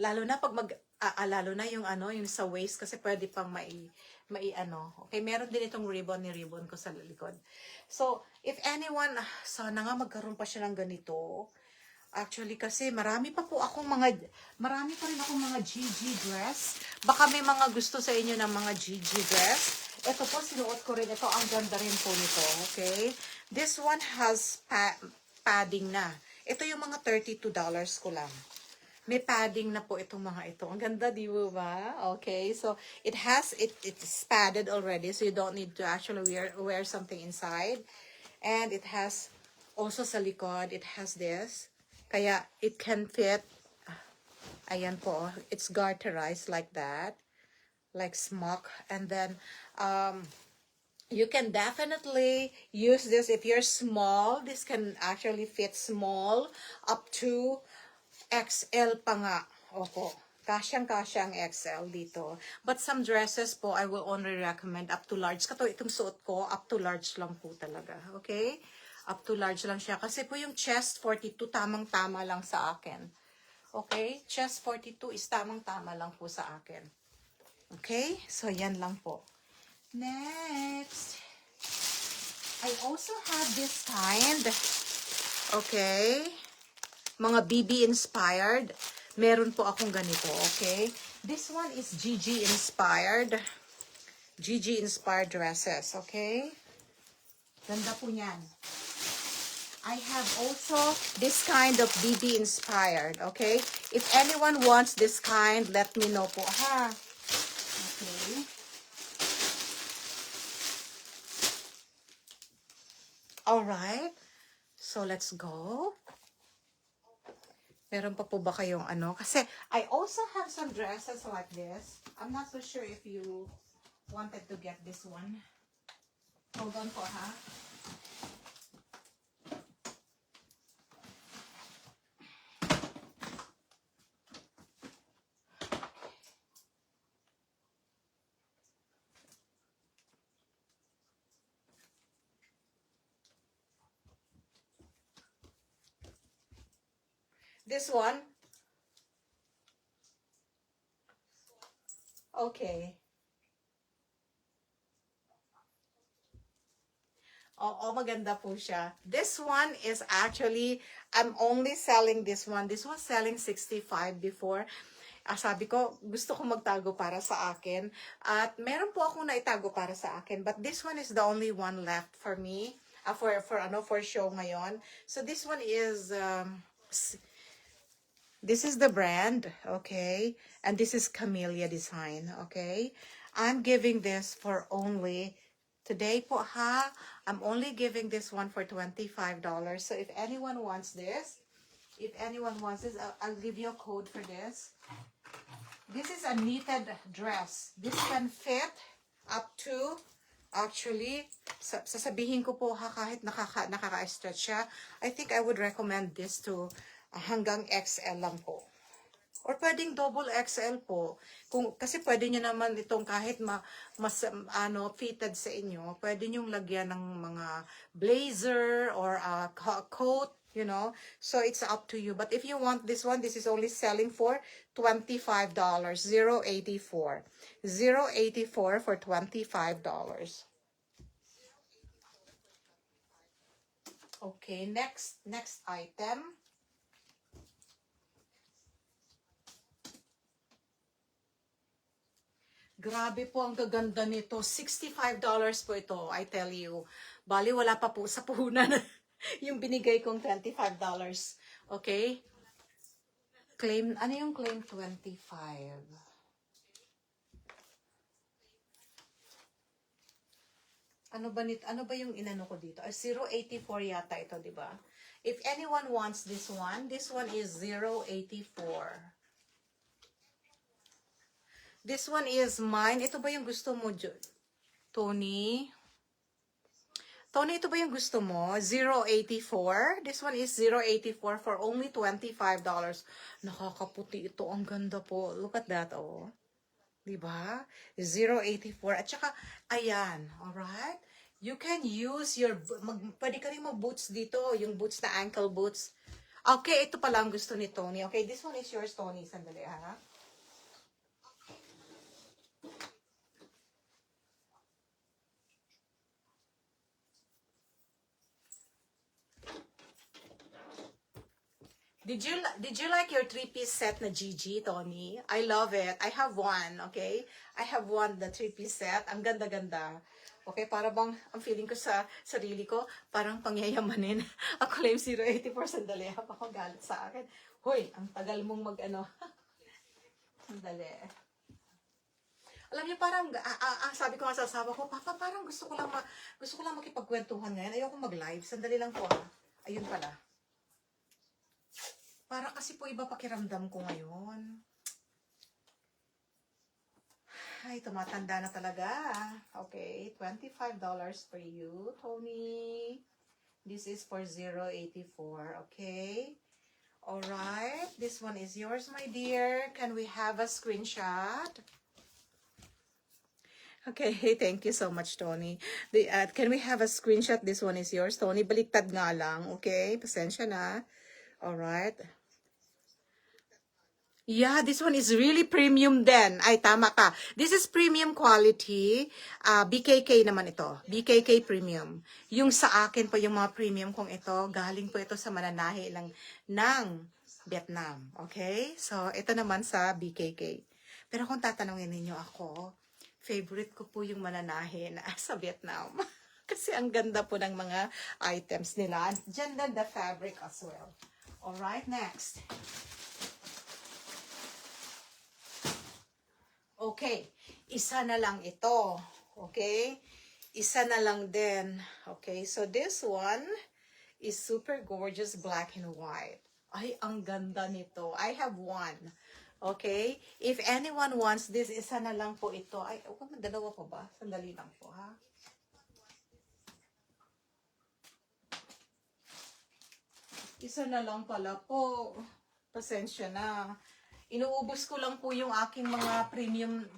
Lalo na pag lalo na yung yung sa waist kasi pwede pang Okay, meron din itong ribbon ko sa likod. So, if anyone, sana nga magkaroon pa siya ng ganito. Actually, kasi marami pa rin akong mga GG dress. Baka may mga gusto sa inyo ng mga GG dress. Ito po, sinuot ko rin ito. Ang ganda rin po nito, okay? This one has padding na. Ito yung mga $32 ko lang. May padding na po itong mga ito. Ang ganda, di ba? Okay, so it's padded already, so you don't need to actually wear something inside. And it has also sa likod, it has this. Kaya it can fit. Ayan po, it's garterized like that, like smock. And then you can definitely use this if you're small. This can actually fit small up to XL pa nga. Opo. Kasyang-kasya ang XL dito. But some dresses po, I will only recommend up to large. Kato, itong suot ko, up to large lang po talaga. Okay? Up to large lang siya. Kasi po yung chest 42, tamang-tama lang sa akin. Okay? Chest 42 is tamang-tama lang po sa akin. Okay? So, yan lang po. Next. I also have this kind. Okay? Mga BB inspired. Meron po akong ganito, okay? This one is GG inspired. GG inspired dresses, okay? Ganda po niyan. I have also this kind of BB inspired, okay? If anyone wants this kind, let me know po, ha? Okay. Alright. So, let's go. Meron pa po ba kayong Kasi, I also have some dresses like this. I'm not so sure if you wanted to get this one. Hold on po, ha? This one? Okay. Oo, maganda po siya. This one is actually, I'm only selling this one. This was selling 65 before. Sabi ko, gusto ko magtago para sa akin. At meron po akong naitago para sa akin. But this one is the only one left for me. For show ngayon. So this one is, this is the brand, okay? And this is Camellia Design, okay? I'm giving this for only, today po ha, I'm only giving this one for $25. So if anyone wants this, I'll give you a code for this. This is a knitted dress. This can fit up to, actually, sasabihin ko po ha, kahit nakaka-stretch siya, I think I would recommend this to hanggang XL lang po. Or pwedeng double XL po. Kasi pwede nyo naman itong kahit fitted sa inyo, pwede nyo lagyan ng mga blazer or a coat, you know. So it's up to you. But if you want this one, this is only selling for $25. $0.84. $0.84 for $25. Okay, next item. Grabe po, ang gaganda nito. $65 po ito, I tell you. Bali, wala pa po sa puhunan yung binigay kong $25. Okay? Claim, ano yung claim 25? Ano ba yung inano ko dito? 0.84 yata ito, di ba? If anyone wants this one is 0.84. This one is mine. Ito ba yung gusto mo, Tony? Tony, ito ba yung gusto mo? 0.84. This one is 0.84 for only $25. Nakakaputi ito. Ang ganda po. Look at that, oh. Diba? 0.84. At saka, ayan. Alright? You can use your, pwede ka rin mag-boots dito. Yung boots na ankle boots. Okay, ito pala ang gusto ni Tony. Okay, this one is yours, Tony. Sandali, ha? Did you like your 3-piece set na Gigi, Tony? I love it. I have one, okay? I have one, the 3-piece set. Ang ganda-ganda. Okay, para bang, ang feeling ko sa sarili ko, parang pangyayamanin. Ako claim 0.84, sandali. Ako galit sa akin. Hoy, ang tagal mong mag-ano. Sandali. Alam niyo, parang, sabi ko nga sa asawa ko, Papa, parang gusto ko lang makipagkwentuhan ngayon. Ayoko mag-live. Sandali lang po, ha? Ayun pala. Para kasi po iba pakiramdam ko ngayon. Ay, tumatanda na talaga. Okay, $25 for you, Tony. This is for 0.84, okay? Alright, this one is yours, my dear. Can we have a screenshot? Okay, thank you so much, Tony. Can we have a screenshot? This one is yours, Tony. Baliktad nga lang, okay? Pasensya na. Alright. Yeah, this one is really premium din. Ay, tama ka. This is premium quality. BKK naman ito. BKK premium. Yung sa akin po, yung mga premium kong ito, galing po ito sa mananahi lang ng Vietnam. Okay? So, ito naman sa BKK. Pero kung tatanungin ninyo ako, favorite ko po yung mananahi na sa Vietnam. Kasi ang ganda po ng mga items nila. Diyan din the fabric as well. Alright, next. Okay, isa na lang ito. Okay? Isa na lang din. Okay, so this one is super gorgeous black and white. Ay, ang ganda nito. I have one. Okay? If anyone wants this, isa na lang po ito. Ay, dalawa pa ba? Sandali lang po, ha? Isa na lang pala po. Pasensya na. Inuubos ko lang po yung aking mga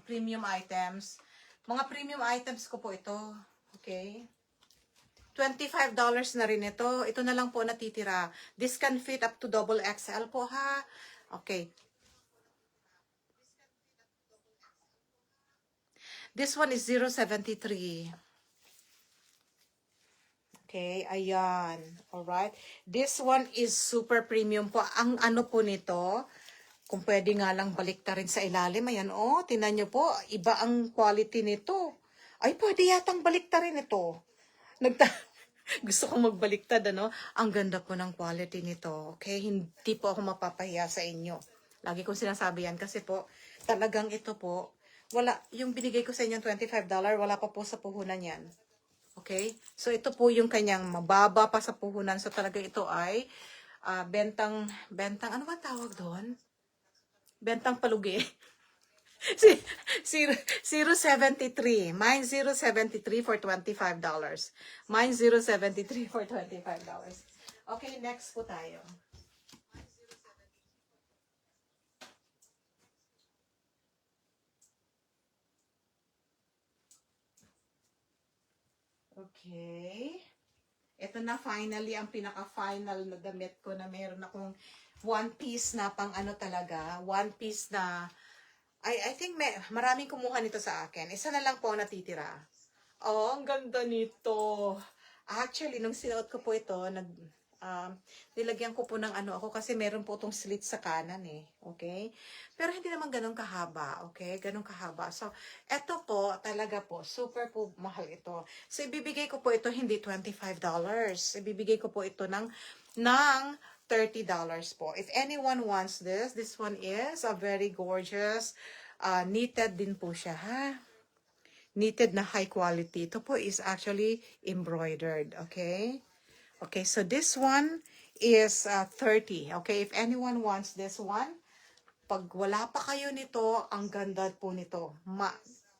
premium items. Mga premium items ko po ito. Okay? $25 na rin ito. Ito na lang po natitira. This can fit up to double XL po ha. Okay. This one is 073. Okay, ayan. Alright. This one is super premium po. Ang ano po nito, kung pwede nga lang balikta rin sa ilalim. Ayan, oh, tinan nyo po. Iba ang quality nito. Ay, pwede yatang balikta rin ito. Gusto kong magbaliktad, ano? Ang ganda po ng quality nito. Okay, hindi po ako mapapahiya sa inyo. Lagi kong sinasabi yan kasi po, talagang ito po, wala, yung binigay ko sa inyo $25, wala pa po sa puhunan yan. Okay? So, ito po yung kanyang mababa pa sa puhunan. So, talaga ito ay bentang, ano ba tawag doon? Bentang palugi. 073. Mine 073 for $25. Mine 073 for $25. Okay, next po tayo. Okay. Ito na finally ang pinaka-final na damit ko na meron akong one piece na pang ano talaga. One piece na, I think maraming kumuha nito sa akin. Isa na lang po ang natitira. Oh, ang ganda nito. Actually, nung sinuot ko po ito, nilagyan ko po ng ano ako kasi meron po itong slit sa kanan eh. Okay? Pero hindi naman ganun kahaba. Okay? Ganun kahaba. So, eto po, talaga po, super po mahal ito. So, ibibigay ko po ito hindi $25. Ibibigay ko po ito ng $30 po. If anyone wants this one is a very gorgeous, knitted din po siya, ha? Knitted na high quality. Ito po is actually embroidered. Okay? Okay, so this one is 30. Okay, if anyone wants this one, pag wala pa kayo nito, ang ganda po nito.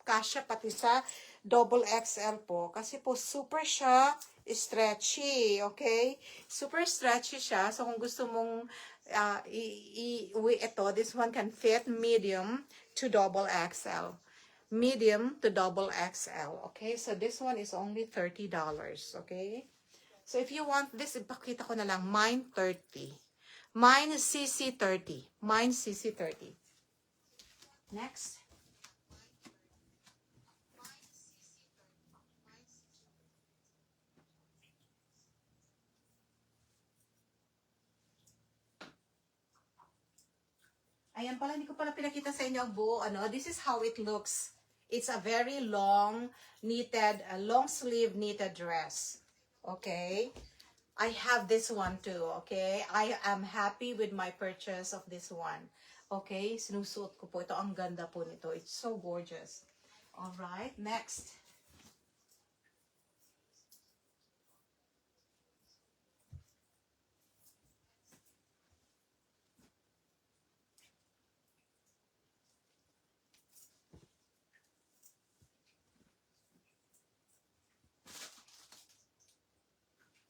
Kasya pati sa double XL po. Kasi po super siya stretchy. Okay? Super stretchy siya. So kung gusto mong ito, this one can fit medium to double XL. Medium to double XL. Okay? So this one is only $30. Okay? So, if you want this, ipakita ko na lang, mine 30. Mine CC 30. Mine CC 30. Next. Ayan pala, hindi ko pala pinakita sa inyo ang buo. This is how it looks. It's a very long, knitted, long sleeve knitted dress. Okay? I have this one too, okay? I am happy with my purchase of this one. Okay? Sinusuot ko po ito. Ang ganda po nito. It's so gorgeous. Alright, next.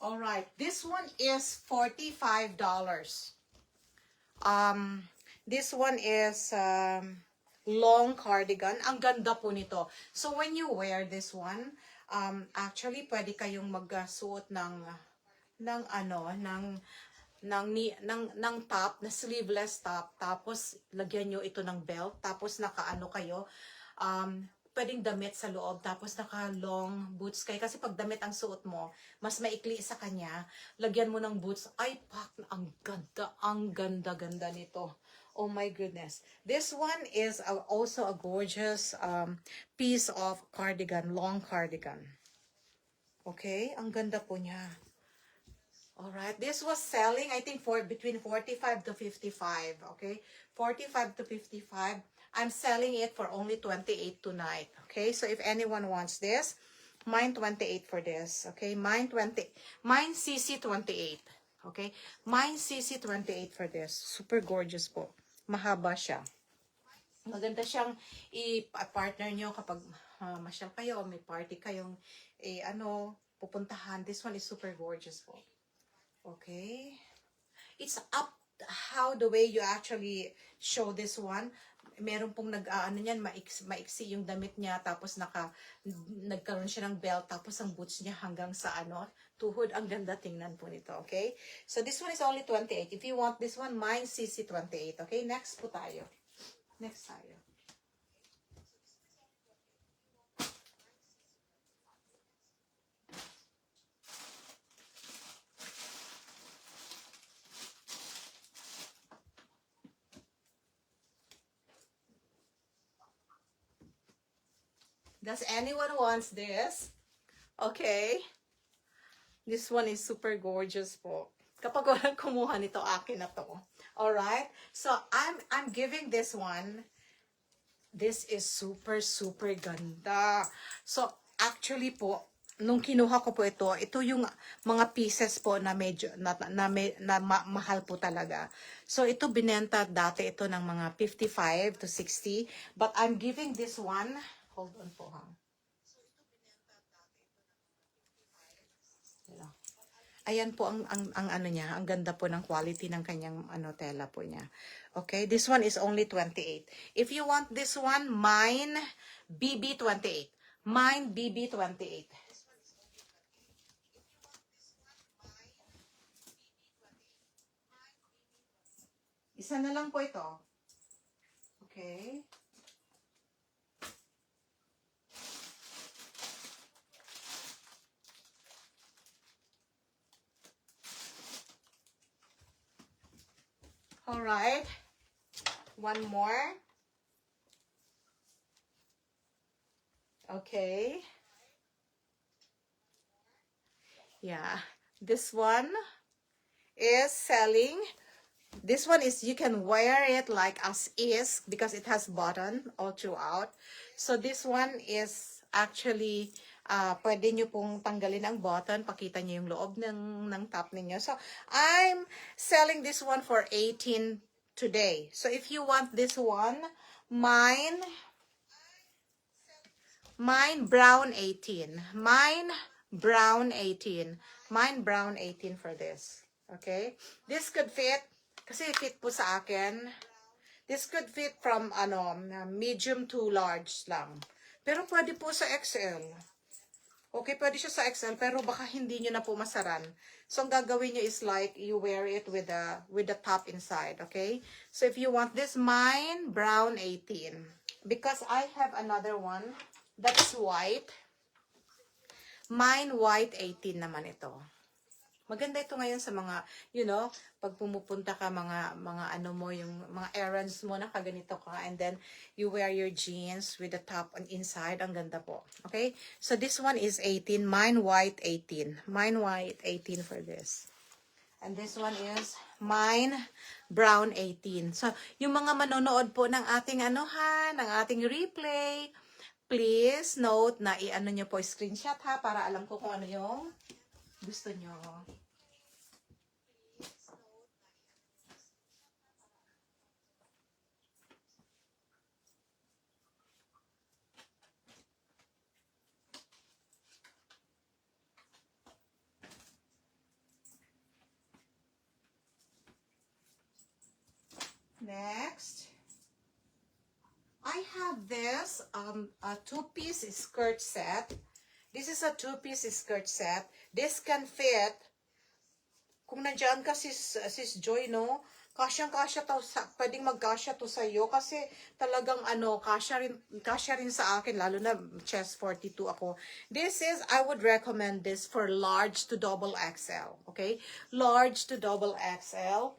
Alright, this one is $45. This one is long cardigan. Ang ganda po nito. So when you wear this one, actually pwede kayong magsuot ng top, na sleeveless top, tapos lagyan nyo ito ng belt, tapos nakaano kayo, pwedeng damit sa loob, tapos naka-long boots kayo. Kasi pag damit ang suot mo, mas maikli sa kanya, lagyan mo ng boots. Ay, pak, ang ganda nito. Oh my goodness. This one is also a gorgeous piece of cardigan, long cardigan. Okay, ang ganda po niya. Alright, this was selling, I think, for between 45 to 55. Okay, 45 to 55. I'm selling it for only 28 tonight. Okay, so if anyone wants this, mine 28 for this. Okay, mine CC 28. Okay, mine CC 28 for this. Super gorgeous po. Mahaba siya. Maganda siyang i-partner nyo kapag masyal kayo o may party kayong pupuntahan. This one is super gorgeous po. Okay. It's up how the way you actually show this one. Meron pong ano niyan, maiksi yung damit niya, tapos nagkaroon siya ng belt, tapos ang boots niya hanggang sa tuhod. Ang ganda tingnan po nito, okay? So this one is only 28. If you want this one, mine CC 28, okay? Next po tayo. Next tayo. Does anyone wants this? Okay. This one is super gorgeous po. Kapag walang kumuha nito, akin na to. Alright? So, I'm giving this one. This is super, super ganda. So, actually po, nung kinuha ko po ito yung mga pieces po na medyo, mahal po talaga. So, ito binenta dati ito ng mga 55 to 60. But I'm giving this one, hold on po ha. Ayan po ang ano niya, ang ganda po ng quality ng kanyang tela po niya. Okay, this one is only 28. If you want this one, mine BB28. Mine BB28. Isa na lang po ito. Okay. Alright. One more. Okay. Yeah. This one is selling. This one is, you can wear it like as is because it has button all throughout. So this one is actually, pwede nyo pong tanggalin ang button. Pakita nyo yung loob ng top ninyo. So I'm selling this one for 18 today. So if you want this one, mine brown 18. Mine brown 18. Mine brown 18 for this. Okay? This could fit. Kasi fit po sa akin. This could fit from medium to large lang. Pero pwede po sa XL. Okay, pwede siya sa XL pero baka hindi niyo na po masaran. So ang gagawin niyo is like you wear it with the top inside, okay? So if you want this, mine brown 18. Because I have another one that's white. Mine white 18 naman ito. Maganda ito ngayon sa mga, pag pumupunta ka, mga yung mga errands mo, nakaganito ka, and then you wear your jeans with the top on inside, ang ganda po. Okay? So this one is 18, mine white 18. Mine white 18 for this. And this one is mine brown 18. So, yung mga manonood po ng ating ng ating replay, please note na i-ano nyo po, screenshot ha, para alam ko kung ano yung gusto nyo. Next, I have this a two-piece skirt set. This is a two-piece skirt set. This can fit. Kung nandiyan ka sis Joy, no? Kasyang-kasya to, pwedeng magkasya to sa iyo kasi talagang kasya rin sa akin, lalo na chest 42 ako. This is, I would recommend this for large to double XL, okay? Large to double XL.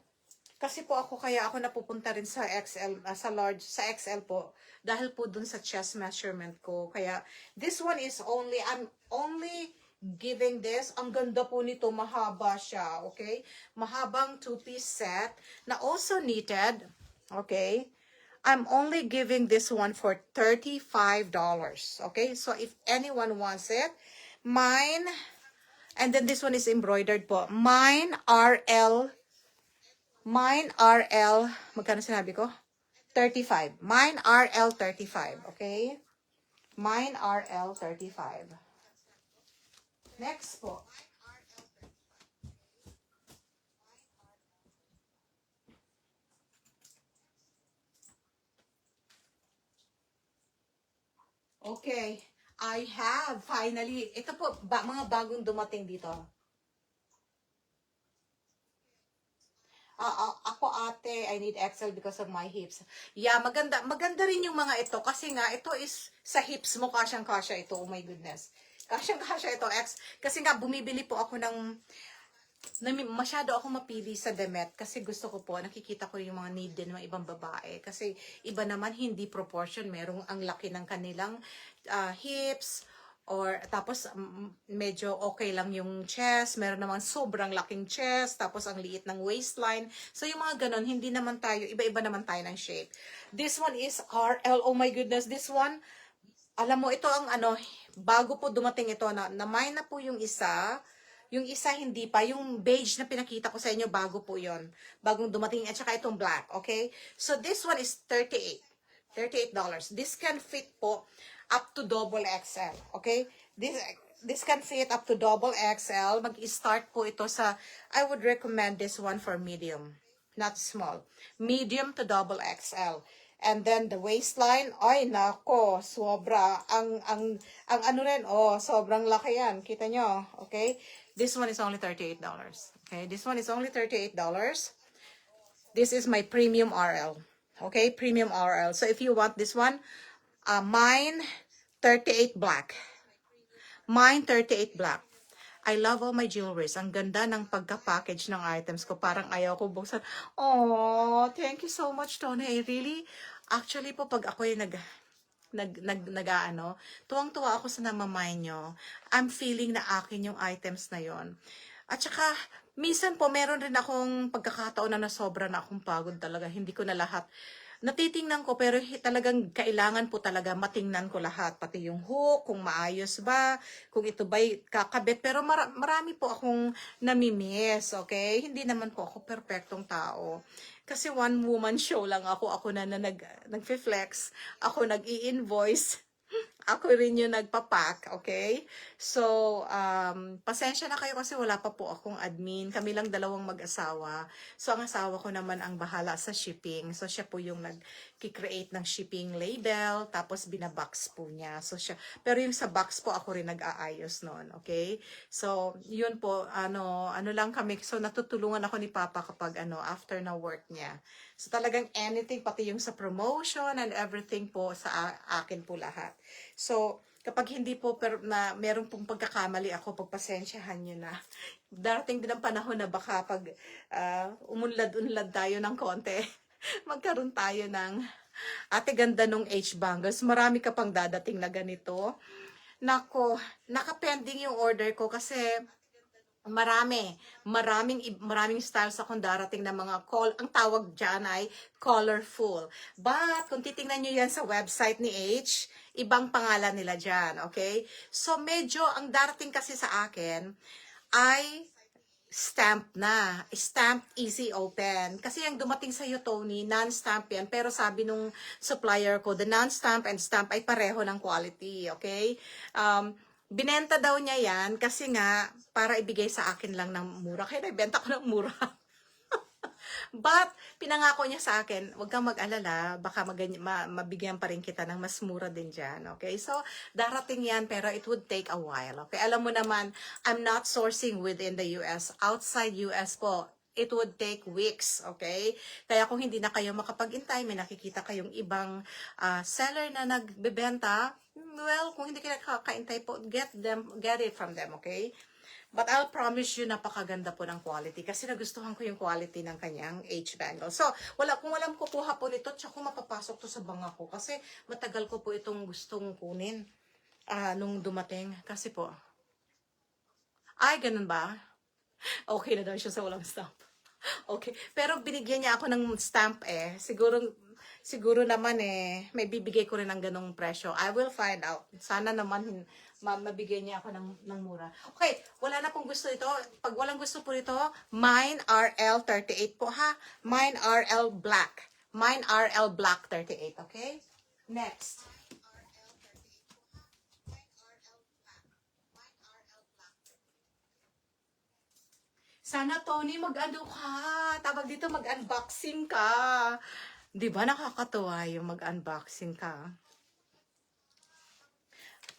Kasi po kaya ako napupunta rin sa XL, sa large, sa XL po, dahil po dun sa chest measurement ko. Kaya, this one is I'm only giving this. Ang ganda po nito, mahaba siya, okay? Mahabang two-piece set, na also knitted, okay? I'm only giving this one for $35, okay? So, if anyone wants it, mine, and then this one is embroidered po. Mine RL, magkano sinabi ko? 35. Mine RL 35, okay? Mine RL 35. Next po. Okay. I have finally, ito po, mga bagong dumating dito. Ako ate, I need XL because of my hips. Yeah, maganda rin yung mga ito kasi nga ito is sa hips mo kasyang-kasya ito. Oh my goodness. Kasyang-kasya ito kasi nga bumibili po ako ng masyado ako mapili sa damit kasi gusto ko po, nakikita ko yung mga need din ng ibang babae. Kasi iba naman hindi proportion, merong ang laki ng kanilang hips, or tapos medyo okay lang yung chest, meron naman sobrang laking chest, tapos ang liit ng waistline. So yung mga ganon, hindi naman tayo, iba-iba naman tayo ng shape. This one is RL, oh my goodness, this one, alam mo, ito ang ano, bago po dumating ito, na mine na po yung isa hindi pa, yung beige na pinakita ko sa inyo, bago po yon, bagong dumating, at saka itong black, okay? So this one is $38. This can fit po up to double XL, okay? This can fit up to double XL. Mag-start po ito sa, I would recommend this one for medium, not small. Medium to double XL. And then the waistline, ay nako, sobra. Ang ano rin, oh, sobrang laki yan. Kita nyo, okay? This one is only $38. Okay, this one is only $38. This is my premium RL. Okay, premium RL. So if you want this one, mine 38 black. Mine 38 black. I love all my jewelries. Ang ganda ng pagka-package ng items ko. Parang ayaw ko buksan. Oh, thank you so much, Tony. I really, actually po, pag ako yung tuwang-tuwa ako sa namamay nyo. I'm feeling na akin yung items na yon. At saka, minsan po, meron rin akong pagkakataon na sobra na akong pagod talaga. Hindi ko na lahat natitingnan ko, pero talagang kailangan po talaga matingnan ko lahat. Pati yung hook, kung maayos ba, kung ito ba'y kakabit. Pero marami po akong namimiss, okay? Hindi naman po ako perfectong tao. Kasi one woman show lang ako. Ako na nag-flex. Ako nag-i-invoice. Ako rin yung nagpapak, okay? So, pasensya na kayo kasi wala pa po akong admin. Kami lang dalawang mag-asawa. So, ang asawa ko naman ang bahala sa shipping. So, siya po yung nag-create ng shipping label, tapos binabox po niya. So, pero yung sa box po, ako rin nag-aayos noon, okay? So, yun po, ano lang kami. So, natutulungan ako ni Papa kapag, after na work niya. So, talagang anything, pati yung sa promotion and everything po, sa akin po lahat. So, kapag hindi po meron pong pagkakamali ako, pagpasensyahan nyo na. Darating din ang panahon na baka pag umunlad-unlad tayo ng konti, magkaroon tayo ng ate ganda nung H-bangles. Marami ka pang dadating na ganito. Nako, nakapending yung order ko kasi maraming styles akong darating na mga ang tawag dyan ay colorful. But, kung titingnan nyo yan sa website ni H, ibang pangalan nila dyan, okay? So, medyo, ang darating kasi sa akin ay stamp na. Stamp easy open. Kasi yung dumating sa iyo, Tony, non-stamp yan. Pero sabi nung supplier ko, the non-stamp and stamp ay pareho ng quality, okay? Binenta daw niya yan kasi nga para ibigay sa akin lang ng mura. Kaya naibenta ko ng mura. But, pinangako niya sa akin, huwag kang mag-alala, baka mabigyan pa rin kita ng mas mura din dyan. Okay? So, darating yan, pero it would take a while. Okay? Alam mo naman, I'm not sourcing within the US. Outside US po, it would take weeks, okay? Kaya kung hindi na kayo makapag-intay, may nakikita kayong ibang seller na nagbebenta, well, kung hindi kayo nakakaintay po, get it from them, okay? But I'll promise you, napakaganda po ng quality. Kasi nagustuhan ko yung quality ng kanyang H-bangle. So, kung walang kukuha po nito, tsaka mapapasok to sa banga ko. Kasi matagal ko po itong gustong kunin nung dumating. Kasi po, ay, ganun ba? Okay na daw siya sa walang stamp. Okay. Pero binigyan niya ako ng stamp eh. Siguro naman eh, may bibigay ko rin ng ganong presyo. I will find out. Sana naman mabigyan niya ako ng mura. Okay, wala na pong gusto ito. Pag walang gusto po ito, mine RL38 po ha. Mine RL Black. Mine RL Black 38, okay? Next. Sana, Tony, mag-ano ka. Tawag dito, mag-unboxing ka. Di ba nakakatuwa yung mag-unboxing ka?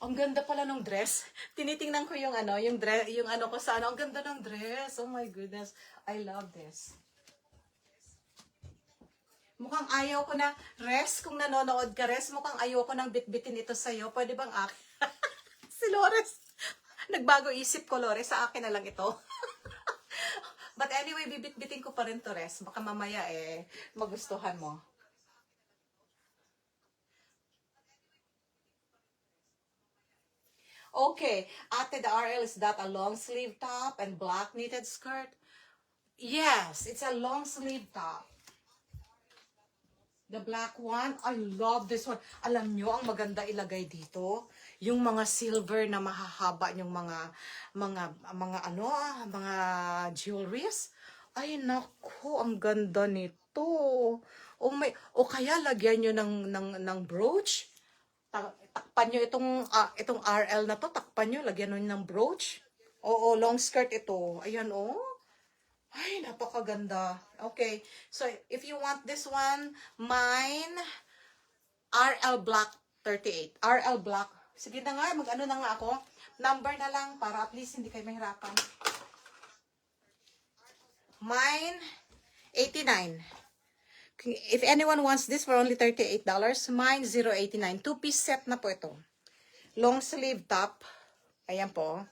Ang ganda pala ng dress. Tinitingnan ko yung ano, yung dress, yung ano ko sa ano. Ang ganda ng dress. Oh my goodness. I love this. Mukhang ayaw ko na, Res, kung nanonood ka, Res, mukhang ayaw ko nang bitbitin ito sa'yo. Pwede bang akin? Si Lores. Nagbago isip ko, Lores. Sa akin na lang ito. But anyway, bibit-bitin ko pa rin to, Res. Baka mamaya magustuhan mo. Okay. Ate, the RL, is that a long sleeve top and black knitted skirt? Yes, it's a long sleeve top. The black one, I love this one. Alam nyo, ang maganda ilagay dito, yung mga silver na mahahaba, yung mga ano, mga jewelries. Ay, naku, ang ganda nito. O kaya lagyan nyo ng brooch. Takpan nyo itong RL na to, takpan nyo, lagyan nyo ng brooch. Oo, long skirt ito. Ayan, oh. Ay, napakaganda. Okay. So, if you want this one, mine, RL Black 38. RL Black. Sige na nga, mag-ano na nga ako. Number na lang para at least hindi kayo mahirapan. Mine, 89. If anyone wants this for only $38, mine, 089. Two-piece set na po ito. Long sleeve top. Ayan po.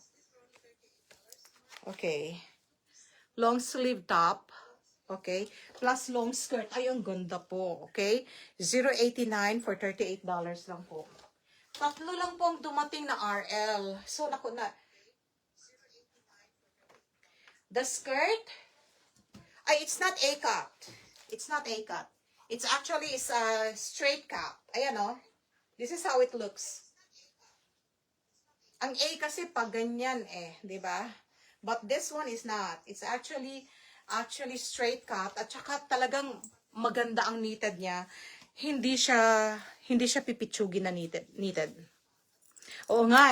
Okay. Long sleeve top, okay, plus long skirt. Ay, ang ganda po, okay? 089 for $38 lang po. Tatlo lang po ang dumating na RL. So, naku na. The skirt, ay, it's not A-cut. It's not A-cut. It's actually is a straight cut. Ayan, oh. This is how it looks. Ang A kasi pag ganyan di ba? But this one is not. It's actually straight cut at saka talagang maganda ang knitted niya. Hindi siya pipitsugin na knitted. Oo nga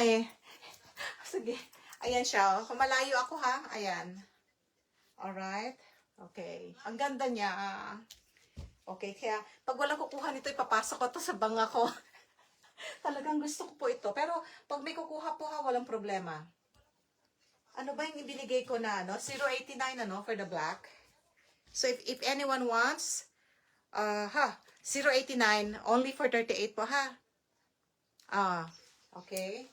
Sige. Ayan siya. Kung malayo ako ha. Ayan. Alright. Okay. Ang ganda niya. Okay. Kaya pag walang kukuha nito, ipapasok ko to sa banga ko. Talagang gusto ko po ito. Pero pag may kukuha po ha, walang problema. Ano ba yung ibinigay ko na, 089, for the black. So, if anyone wants, 089, only for 38 po, ha? Okay.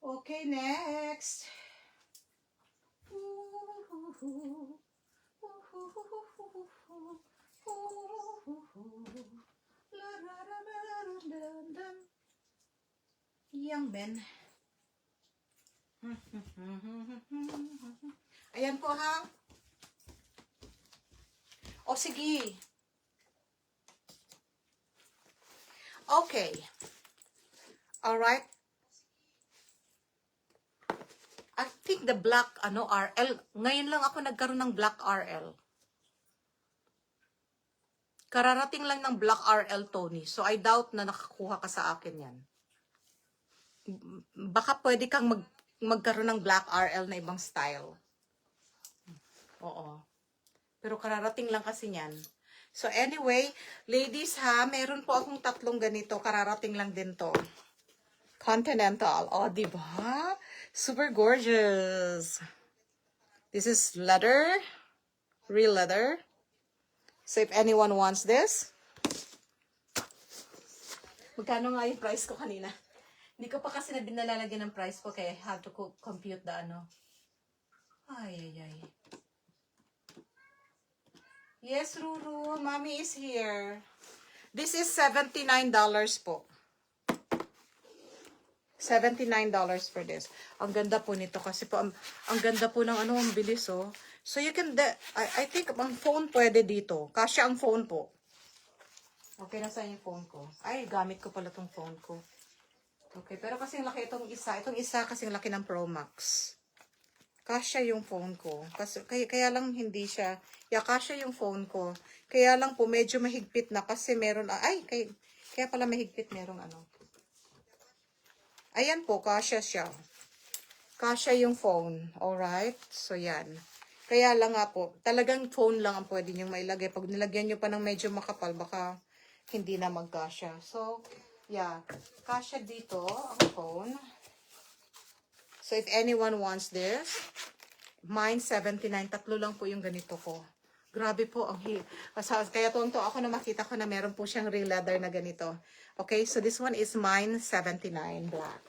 Okay, next. Young Ben. Ayan po ha. O sige. Okay. Alright. I think the black RL. Ngayon lang ako nagkaroon ng black RL. Kararating lang ng black RL, Tony. So, I doubt na nakakuha ka sa akin yan. Baka pwede kang magkaroon ng black RL na ibang style. Oo. Pero kararating lang kasi yan. So, anyway, ladies ha, meron po akong tatlong ganito. Kararating lang din to. Continental. Oh, diba? Super gorgeous. This is leather. Real leather. So, if anyone wants this, magkano nga yung price ko kanina? Hindi ko pa kasi nalalagyan ng price ko, kaya I have to compute the Ay. Yes, Ruru. Mommy is here. This is $79 po. $79 for this. Ang ganda po nito kasi po, ang ganda po ng ang bilis oh. So you can, I think ang phone pwede dito. Kasya ang phone po. Okay, nasaan yung phone ko? Ay, gamit ko pala tong phone ko. Okay, pero kasing laki itong isa kasing laki ng Pro Max. Kasya yung phone ko. Kasi, kaya lang hindi siya, kasya yung phone ko. Kaya lang po medyo mahigpit na kasi meron, kaya pala mahigpit merong Ayan po, kasya siya. Kasya yung phone. Alright? So, yan. Kaya lang nga po, talagang phone lang ang pwede nyo mailagay. Pag nilagyan nyo pa ng medyo makapal, baka hindi na magkasya. So, yeah. Kasya dito ang phone. So, if anyone wants this, mine 79. Tatlo lang po yung ganito ko. Grabe po ang kaya tonto ako na makita ko na meron po siyang real leather na ganito. Okay, so this one is mine 79 black.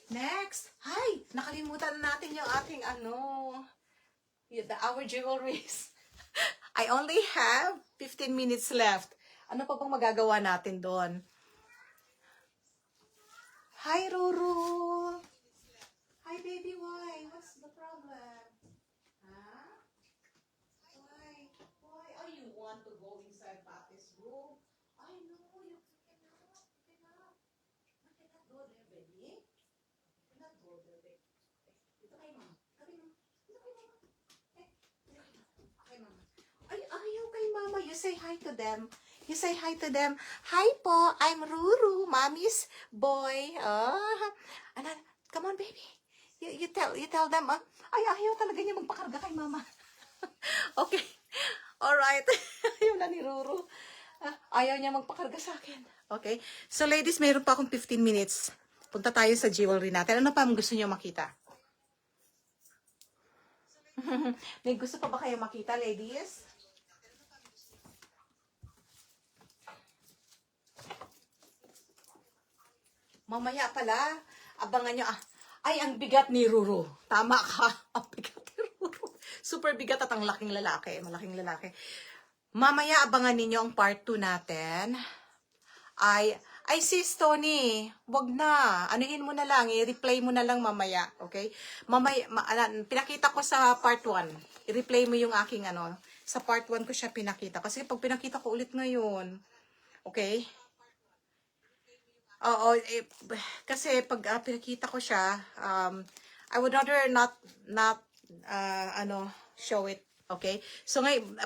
Next, hi! Nakalimutan natin yung ating our jewelries. I only have 15 minutes left. Ano pa bang magagawa natin doon? Hi, Ruru! Hi, baby, why? What's the problem? Huh? Why? Why? Oh, you want to go inside Papi's room? I know, you cannot. You cannot. You cannot go there, baby. You cannot go there, baby. Dito kay mama. Kami mama. Dito kay mama. Dito kay mama. Ay, ayaw kay mama. You say hi to them. You say hi to them. Hi po, I'm Ruru, mommy's boy. Ano, come on, baby. You tell them, ay, ayaw talaga niya magpakarga kay mama. Okay. Alright. Ayaw na ni Ruru. Ayaw niya magpakarga sa akin. Okay. So, ladies, mayroon pa akong 15 minutes. Punta tayo sa jewelry natin. Ano pa ang gusto niyo makita? May gusto pa ba kayo makita, ladies? Mamaya pala, abangan nyo. Ay, ang bigat ni Ruru. Tama ka. Ang bigat ni Ruru. Super bigat at ang laking lalaki. Malaking lalaki. Mamaya abangan ninyo ang part 2 natin. Ay, sis Tony, wag na. Anuhin mo na lang, i-replay mo na lang mamaya, okay? Mamaya, pinakita ko sa part 1. I-replay mo yung aking sa part 1 ko siya pinakita. Kasi pag pinakita ko ulit ngayon, okay? Oo, kasi pag pinakita ko siya, I would rather not show it. Okay? So ngayon,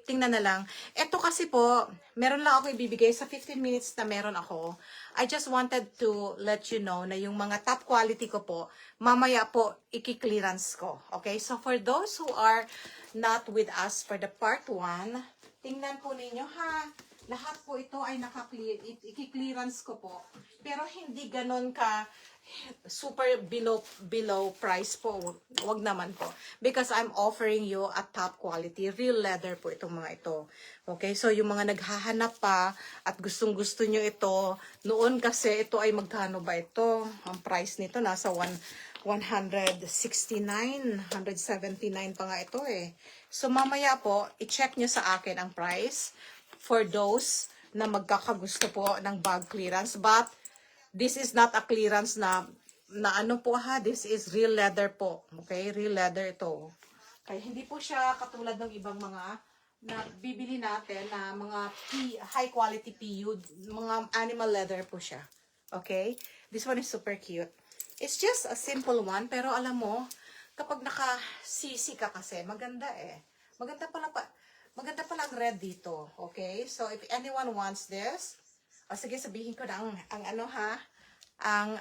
tingnan na lang. Ito kasi po, meron lang ako ibibigay sa 15 minutes na meron ako. I just wanted to let you know na yung mga top quality ko po, mamaya po, i-clearance ko. Okay? So for those who are not with us for the part 1, tingnan po ninyo ha. Lahat po ito ay i-clearance ko po. Pero hindi ganon ka super below price po. Wag naman po. Because I'm offering you a top quality. Real leather po itong mga ito. Okay? So, yung mga naghahanap pa at gustong-gusto nyo ito, noon kasi ito ay magkano ba ito? Ang price nito nasa 169, 179 pa nga ito eh. So, mamaya po, i-check nyo sa akin ang price for those na magkakagusto po ng bag clearance. But, this is not a clearance na ano po ha, this is real leather po. Okay, real leather ito. Kaya hindi po siya katulad ng ibang mga na bibili natin na mga high quality PU, mga animal leather po siya. Okay, this one is super cute. It's just a simple one, pero alam mo, kapag naka-CC ka kasi, maganda eh. Maganda pala ang red dito. Okay, so if anyone wants this, sige, sabihin ko na ang ano ha, ang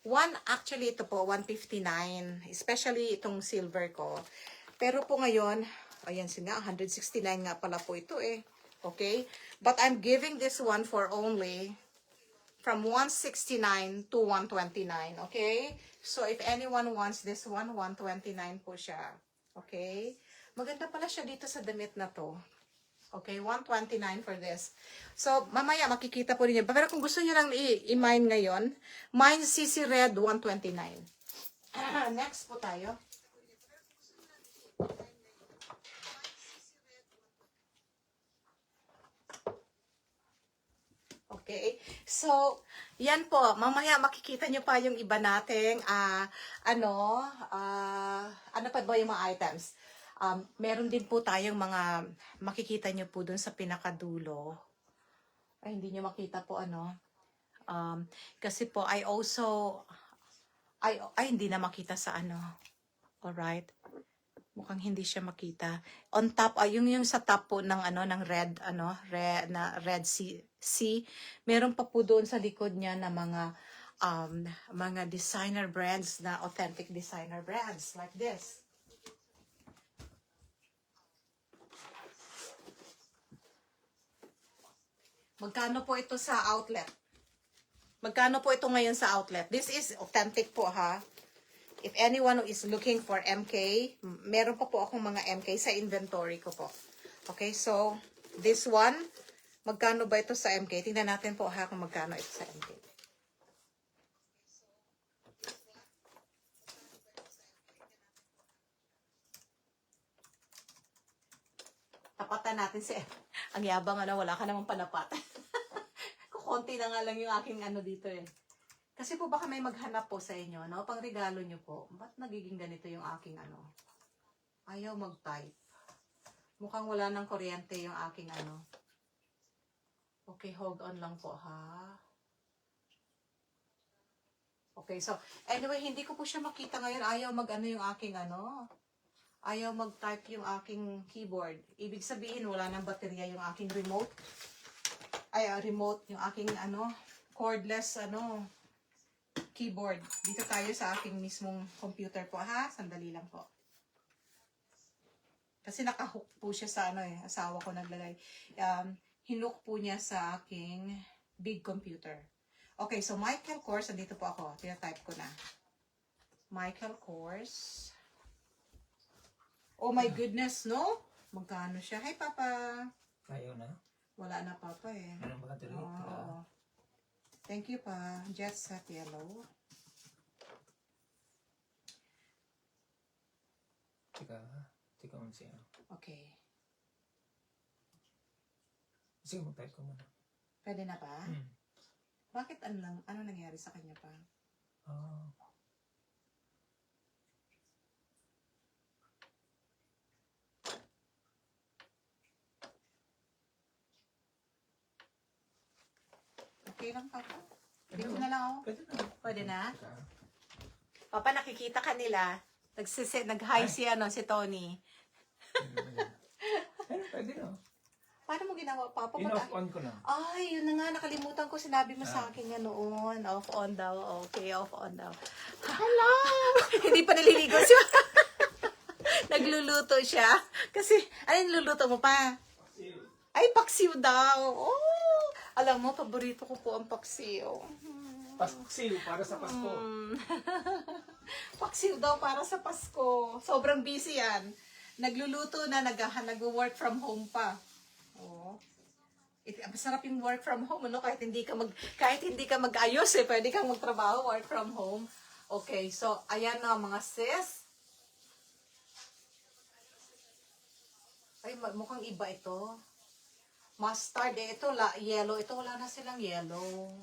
one, actually ito po, 159, especially itong silver ko. Pero po ngayon, ayan nga, 169 nga pala po ito eh. Okay? But I'm giving this one for only from 169 to 129. Okay? So if anyone wants this one, 129 po siya. Okay? Maganda pala siya dito sa damit na to. Okay, 129 for this. So, mamaya makikita po ninyo. Pero kung gusto niyo lang i-mine ngayon, mine CC Red 129. Next po tayo. Okay. So, yan po. Mamaya makikita nyo pa yung iba nating ano pa ba yung mga items. Meron din po tayong mga makikita nyo po dun sa pinakadulo. Ay, hindi nyo makita po kasi po I also hindi na makita sa alright, mukhang hindi siya makita on top. Yung sa top po ng ng red sea, meron pa po doon sa likod niya na mga mga designer brands na authentic designer brands like this. Magkano po ito sa outlet? Magkano po ito ngayon sa outlet? This is authentic po ha. If anyone who is looking for MK, meron pa po akong mga MK sa inventory ko po. Okay, so this one, magkano ba ito sa MK? Tingnan natin po ha kung magkano ito sa MK. Tapatan natin si ang yabang wala ka namang panapat. Kukunti na nga lang yung aking dito eh. Kasi po baka may maghanap po sa inyo, no? Pang regalo nyo po. Ba't nagiging ganito yung aking Ayaw mag-type. Mukhang wala ng kuryente yung aking Okay, hold on lang po ha. Okay, so anyway, hindi ko po siya makita ngayon. Ayaw yung aking Ayaw mag-type yung aking keyboard. Ibig sabihin, wala nang baterya yung aking remote. Remote, yung aking cordless keyboard. Dito tayo sa aking mismong computer po ha. Sandali lang po. Kasi nakahook po siya sa asawa ko naglagay. Hinook po niya sa aking big computer. Okay, so Michael Kors, andito po ako. Tina-type ko na. Michael Kors. Oh my goodness, no? Magkano siya? Hi, Papa. Ayaw na? Wala na, Papa eh. Ano ba ito? Oo. Thank you, pa. Jet Set Yellow. Tika mo siya. Okay. Sige, mag-type ko muna. Pwede na pa? Bakit ano nangyari sa kanya pa? Okay lang, Papa? Dito na lang ako. Pwede na? Papa, nakikita ka nila. Nag-hi si Tony. Pwede na. Paano mo ginawa, Papa? In-off-on ko na. Ay, yun na nga. Nakalimutan ko. Sinabi mo sa akin nga noon. Off-on daw. Okay, off-on daw. Hello! Hindi pa naliligo siya. Nagluluto siya. Kasi, ano luluto mo pa? Paksiw. Ay, paksiw daw. Oh! Alam mo, paborito ko po ang paksiw. Paksiw para sa Pasko. Paksiw daw para sa Pasko. Sobrang busy yan. Nagluluto na, nag-work from home pa. Oh. Masarap yung work from home, kahit hindi ka mag-ayos pwede kang magtrabaho, work from home. Okay, so ayan na mga sis. Ay, mukhang iba ito. Mustard ito, yellow. Ito wala na silang yellow.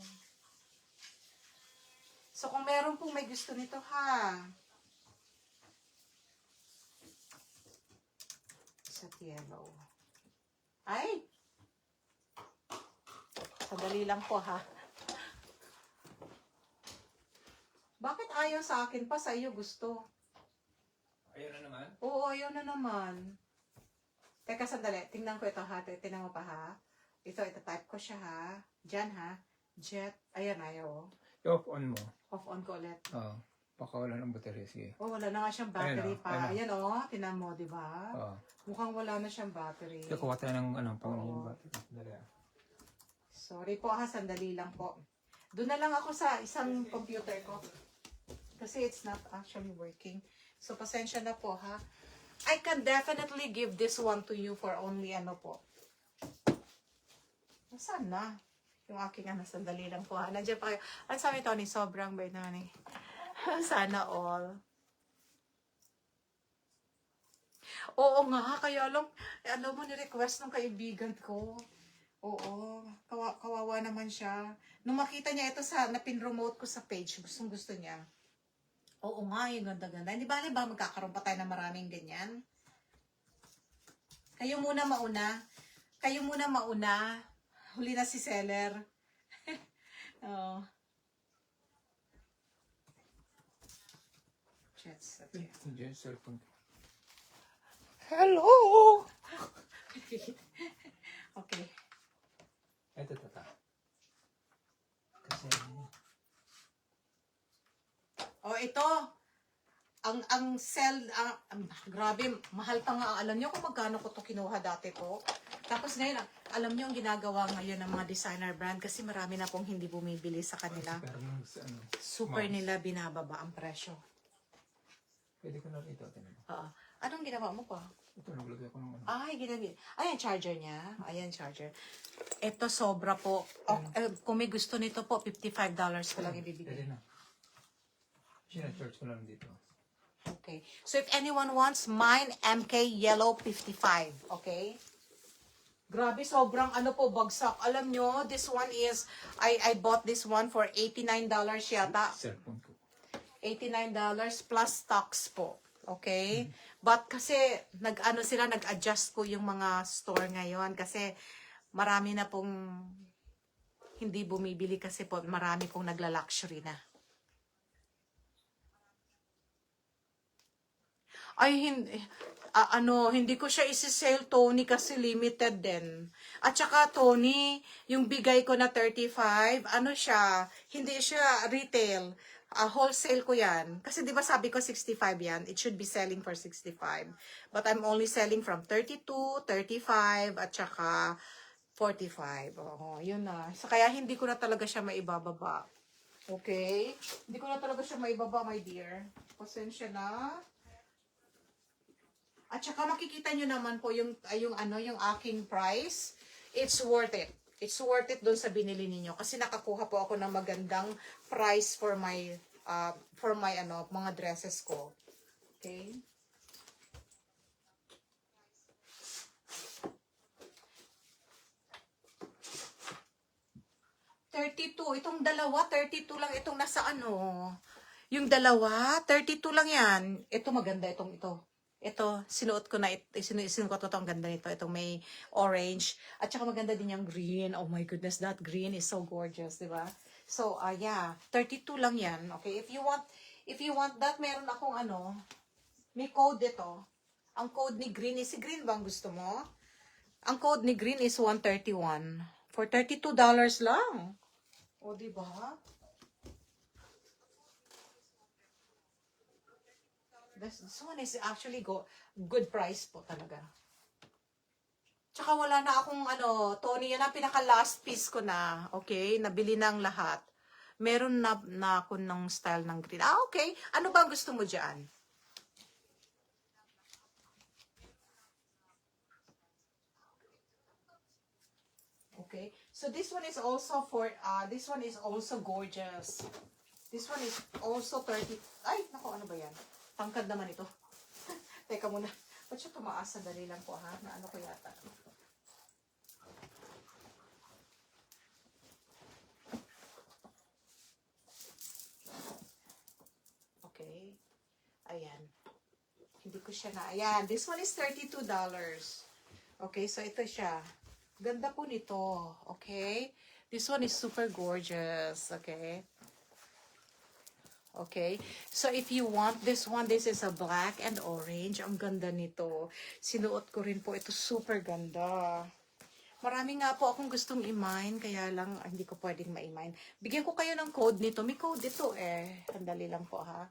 So kung meron pong may gusto nito ha. Set yellow. Ay! Sandali lang po ha. Bakit ayaw sa akin pa? Sa iyo gusto. Ayaw na naman? Oo, ayaw na naman. Teka, sandali. Tingnan ko ito ha. Tingnan mo pa ha. Ito, type ko siya ha. Diyan ha. Jet. Ayan, ayaw. I-off-on mo. Off-on ko ulit. Oo. Baka wala ng baterya. Sige. Oh, wala na nga siyang battery Ayan, pa. Ayan tingnan mo, di ba? Oo. Mukhang wala na siyang battery. Ito, kuha tayo ng pangunin battery. Dali Sorry po ha, sandali lang po. Doon na lang ako sa isang computer ko. Kasi it's not actually working. So, pasensya na po ha. I can definitely give this one to you for only po. Nasaan na? Yung aking sandali lang po ha. Nandiyan pa kayo. Ano sabi Tony? Sobrang bait naman eh. Sana all. Oo nga, kaya alam mo, ni-request ng kaibigan ko. Oo, kawawa naman siya. Nung makita niya ito napin-remote ko sa page, gusto niya. Oo nga, yung ganda-ganda. Hindi ba magkakaroon pa tayo ng maraming ganyan? Kayo muna mauna. Huli na si seller. Oh. Jets. Diyan, cellphone. Hello! Okay. Ito. Kasi, ito, ang sell, grabe, mahal pa nga. Alam niyo kung magkano ko to kinuha dati po? Tapos ngayon, alam niyo ang ginagawa ngayon ng mga designer brand kasi marami na pong hindi bumibili sa kanila. Pero nung sa ano, Super mouse. nila binababa ang presyo. Pwede ko na ito. Tinan mo. Anong ginawa mo pa? Ito, naglagay ko ng ano. Ay, ginagin. Ayan, charger niya. Ayan, charger. Ito, sobra po. Kung may gusto nito po, $55 ko lang Pwede ibibigay. na. Sina-charge ko lang dito. Okay. So, if anyone wants, mine, MK Yellow 55. Okay? Grabe, sobrang ano po, bagsak. Alam nyo, this one is, I bought this one for $89 yata. Cellphone ko. $89 plus tax po. Okay? But kasi, nag-adjust po yung mga store ngayon kasi marami na pong hindi bumibili kasi po marami pong nagla-luxury na. Ay, hindi ko siya isi-sale, Tony, kasi limited din. At saka, Tony, yung bigay ko na 35, hindi siya retail. Wholesale ko yan. Kasi di ba sabi ko 65 yan, it should be selling for 65. But I'm only selling from 32, 35, at saka 45. Oo, yun na. So, kaya hindi ko na talaga siya maibababa. Okay? Hindi ko na talaga siya maibaba, my dear. Pasensya na. At saka makikita nyo naman po yung aking price. It's worth it. It's worth it doon sa binili ninyo. Kasi nakakuha po ako ng magandang price for my mga dresses ko. Okay? $32. Itong dalawa, $32 lang. Itong nasa yung dalawa, $32 lang yan. Ito maganda, ito. Ito, sinuot ko na, sinuot ko ito, ang ganda nito. Itong may orange. At saka maganda din yung green. Oh my goodness, that green is so gorgeous, di ba? So, yeah, $32 lang yan. Okay, if you want that, meron akong may code ito. Ang code ni green is, si green bang gusto mo? Ang code ni green is 131. For $32 lang. O, di ba? This one is actually good price po talaga. Tsaka wala na akong Tony, yan ang pinaka-last piece ko na. Okay? Nabili na ang lahat. Meron na ako ng style ng green. Okay. Ano ba ang gusto mo dyan? Okay. So this one is also this one is also gorgeous. This one is also 30. Ay, naku, ano ba yan? Tangkad naman ito. Teka muna. Ba't siya tumaas? Sandali lang po, ha? Na ko yata. Okay. Ayan. Hindi ko siya na. Ayan. This one is $32. Okay. So, ito siya. Ganda po nito. Okay. This one is super gorgeous. Okay. Okay, so if you want this one, this is a black and orange. Ang ganda nito. Sinuot ko rin po. Ito super ganda. Marami nga po akong gustong i-mine, kaya lang hindi ko pwedeng ma-mine. Bigyan ko kayo ng code nito. May code dito eh. Sandali lang po ha.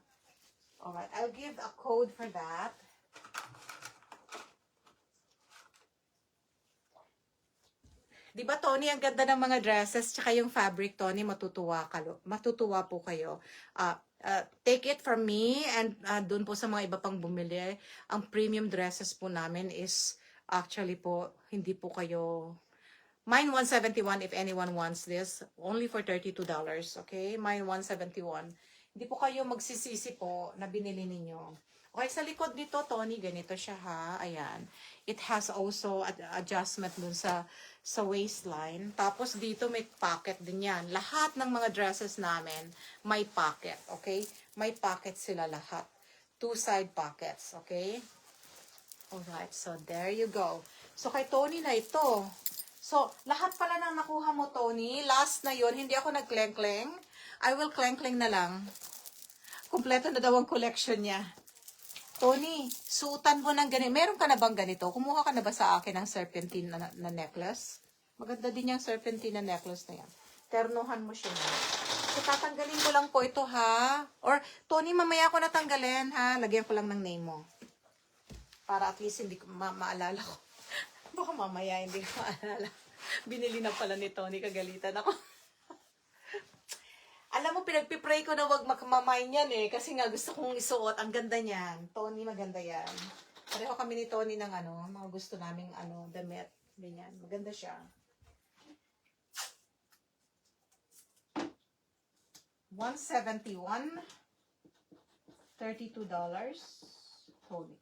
Alright, I'll give a code for that. Di ba, Tony, ang ganda ng mga dresses, tsaka yung fabric, Tony, matutuwa po kayo. Take it from me, and dun po sa mga iba pang bumili, ang premium dresses po namin is, actually po, hindi po kayo, mine 171 if anyone wants this, only for $32, okay? Mine 171. Hindi po kayo magsisisi po na binili ninyo. Okay, sa likod nito, Tony, ganito siya ha. Ayan. It has also adjustment dun sa waistline. Tapos dito may pocket din yan. Lahat ng mga dresses namin may pocket, okay? May pocket sila lahat. 2 side pockets, okay? Alright, so there you go. So kay Tony na ito. So, lahat pala ng nakuha mo, Tony. Last na yun, hindi ako nag-kleng-kleng. I will kleng-kleng na lang. Kompleto na daw ang collection niya. Tony, suotan mo ng ganito. Meron ka na bang ganito? Kumuha ka na ba sa akin ng serpentine na necklace? Maganda din yung serpentine na necklace na yan. Ternuhan mo siya na. So, So, tatanggalin ko lang po ito, ha? Or, Tony, mamaya ko natanggalin, ha? Lagyan ko lang ng name mo. Para at least hindi ko maalala ko. Baka mamaya hindi ko maalala. Binili na pala ni Tony, kagalitan ako. Alam mo, pinagpipray ko na wag makamamain yan eh. Kasi nga gusto kong isuot. Ang ganda niyan. Tony, maganda yan. Pareho kami ni Tony ng mga gusto naming damit. Ganyan. Maganda siya. 171. $32. Tony.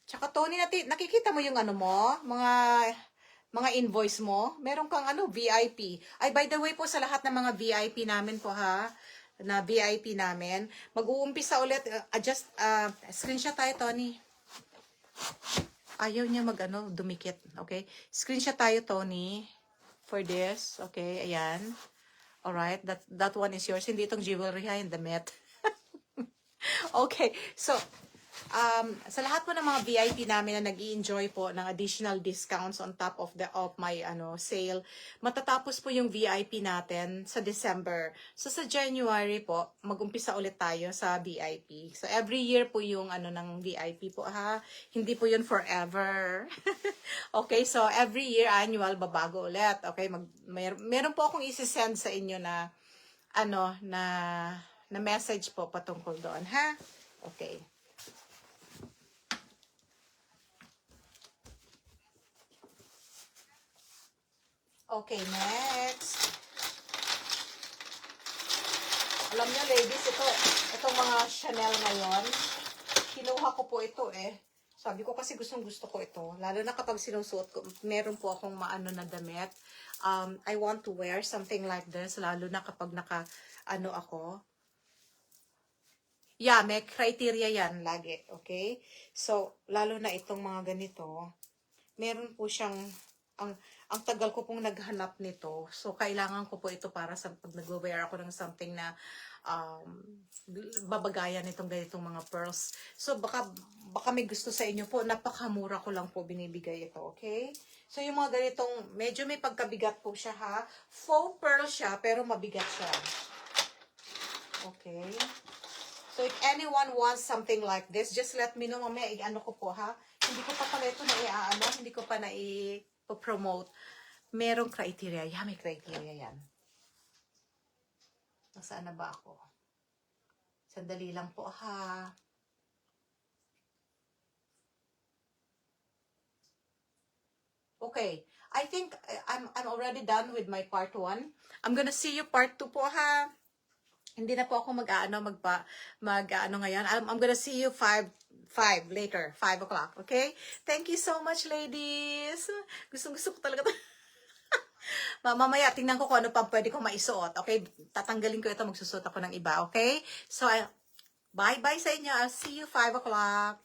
Tsaka Tony, nakikita mo yung mo? Mga invoice mo, meron kang VIP. Ay, by the way po, sa lahat ng mga VIP namin po ha, na VIP namin, mag-uumpisa ulit, screenshot tayo, Tony. Ayaw niya dumikit, okay? Screenshot tayo, Tony, for this, okay, ayan. Alright, that one is yours. Hindi itong jewelry ha, yung damit. Okay, so, sa lahat po ng mga VIP namin na nag-i-enjoy po ng additional discounts on top of my sale, matatapos po yung VIP natin sa December. So sa January po, mag-umpisa ulit tayo sa VIP. So every year po yung ng VIP po ha. Hindi po yun forever. Okay, so every year annual babago ulit. Okay, meron po akong isi-send sa inyo na na message po patungkol doon ha. Okay. Okay, next. Alam niyo, ladies, itong mga Chanel ngayon, kinuha ko po ito eh. Sabi ko kasi gusto ko ito. Lalo na kapag sinusuot ko, meron po akong na damit. I want to wear something like this, lalo na kapag ako. Yeah, may criteria yan lagi, okay? So, lalo na itong mga ganito, meron po siyang, ang tagal ko pong naghanap nito. So, kailangan ko po ito para sa pag nag-wear ako ng something na babagayan itong ganitong mga pearls. So, baka may gusto sa inyo po. Napakamura ko lang po binibigay ito, okay? So, yung mga ganitong, medyo may pagkabigat po siya, ha? Faux pearl siya, pero mabigat siya. Okay? So, if anyone wants something like this, just let me know. Mamaya, ko po, ha? Hindi ko pa pala ito hindi ko pa promote. Merong criteria. Yeah, may criteria yan. Nasaan na ba ako? Sandali lang po, ha? Okay. I think I'm already done with my part 1. I'm gonna see you part 2 po, ha? Hindi na po ako ngayon. I'm gonna see you 5 later, 5 o'clock, okay? Thank you so much, ladies. Gusto ko talaga. Mamaya, tingnan ko kung ano pa pwede kong maisuot, okay? Tatanggalin ko ito, magsusuot ako ng iba, okay? So, bye-bye sa inyo. I'll see you 5 o'clock.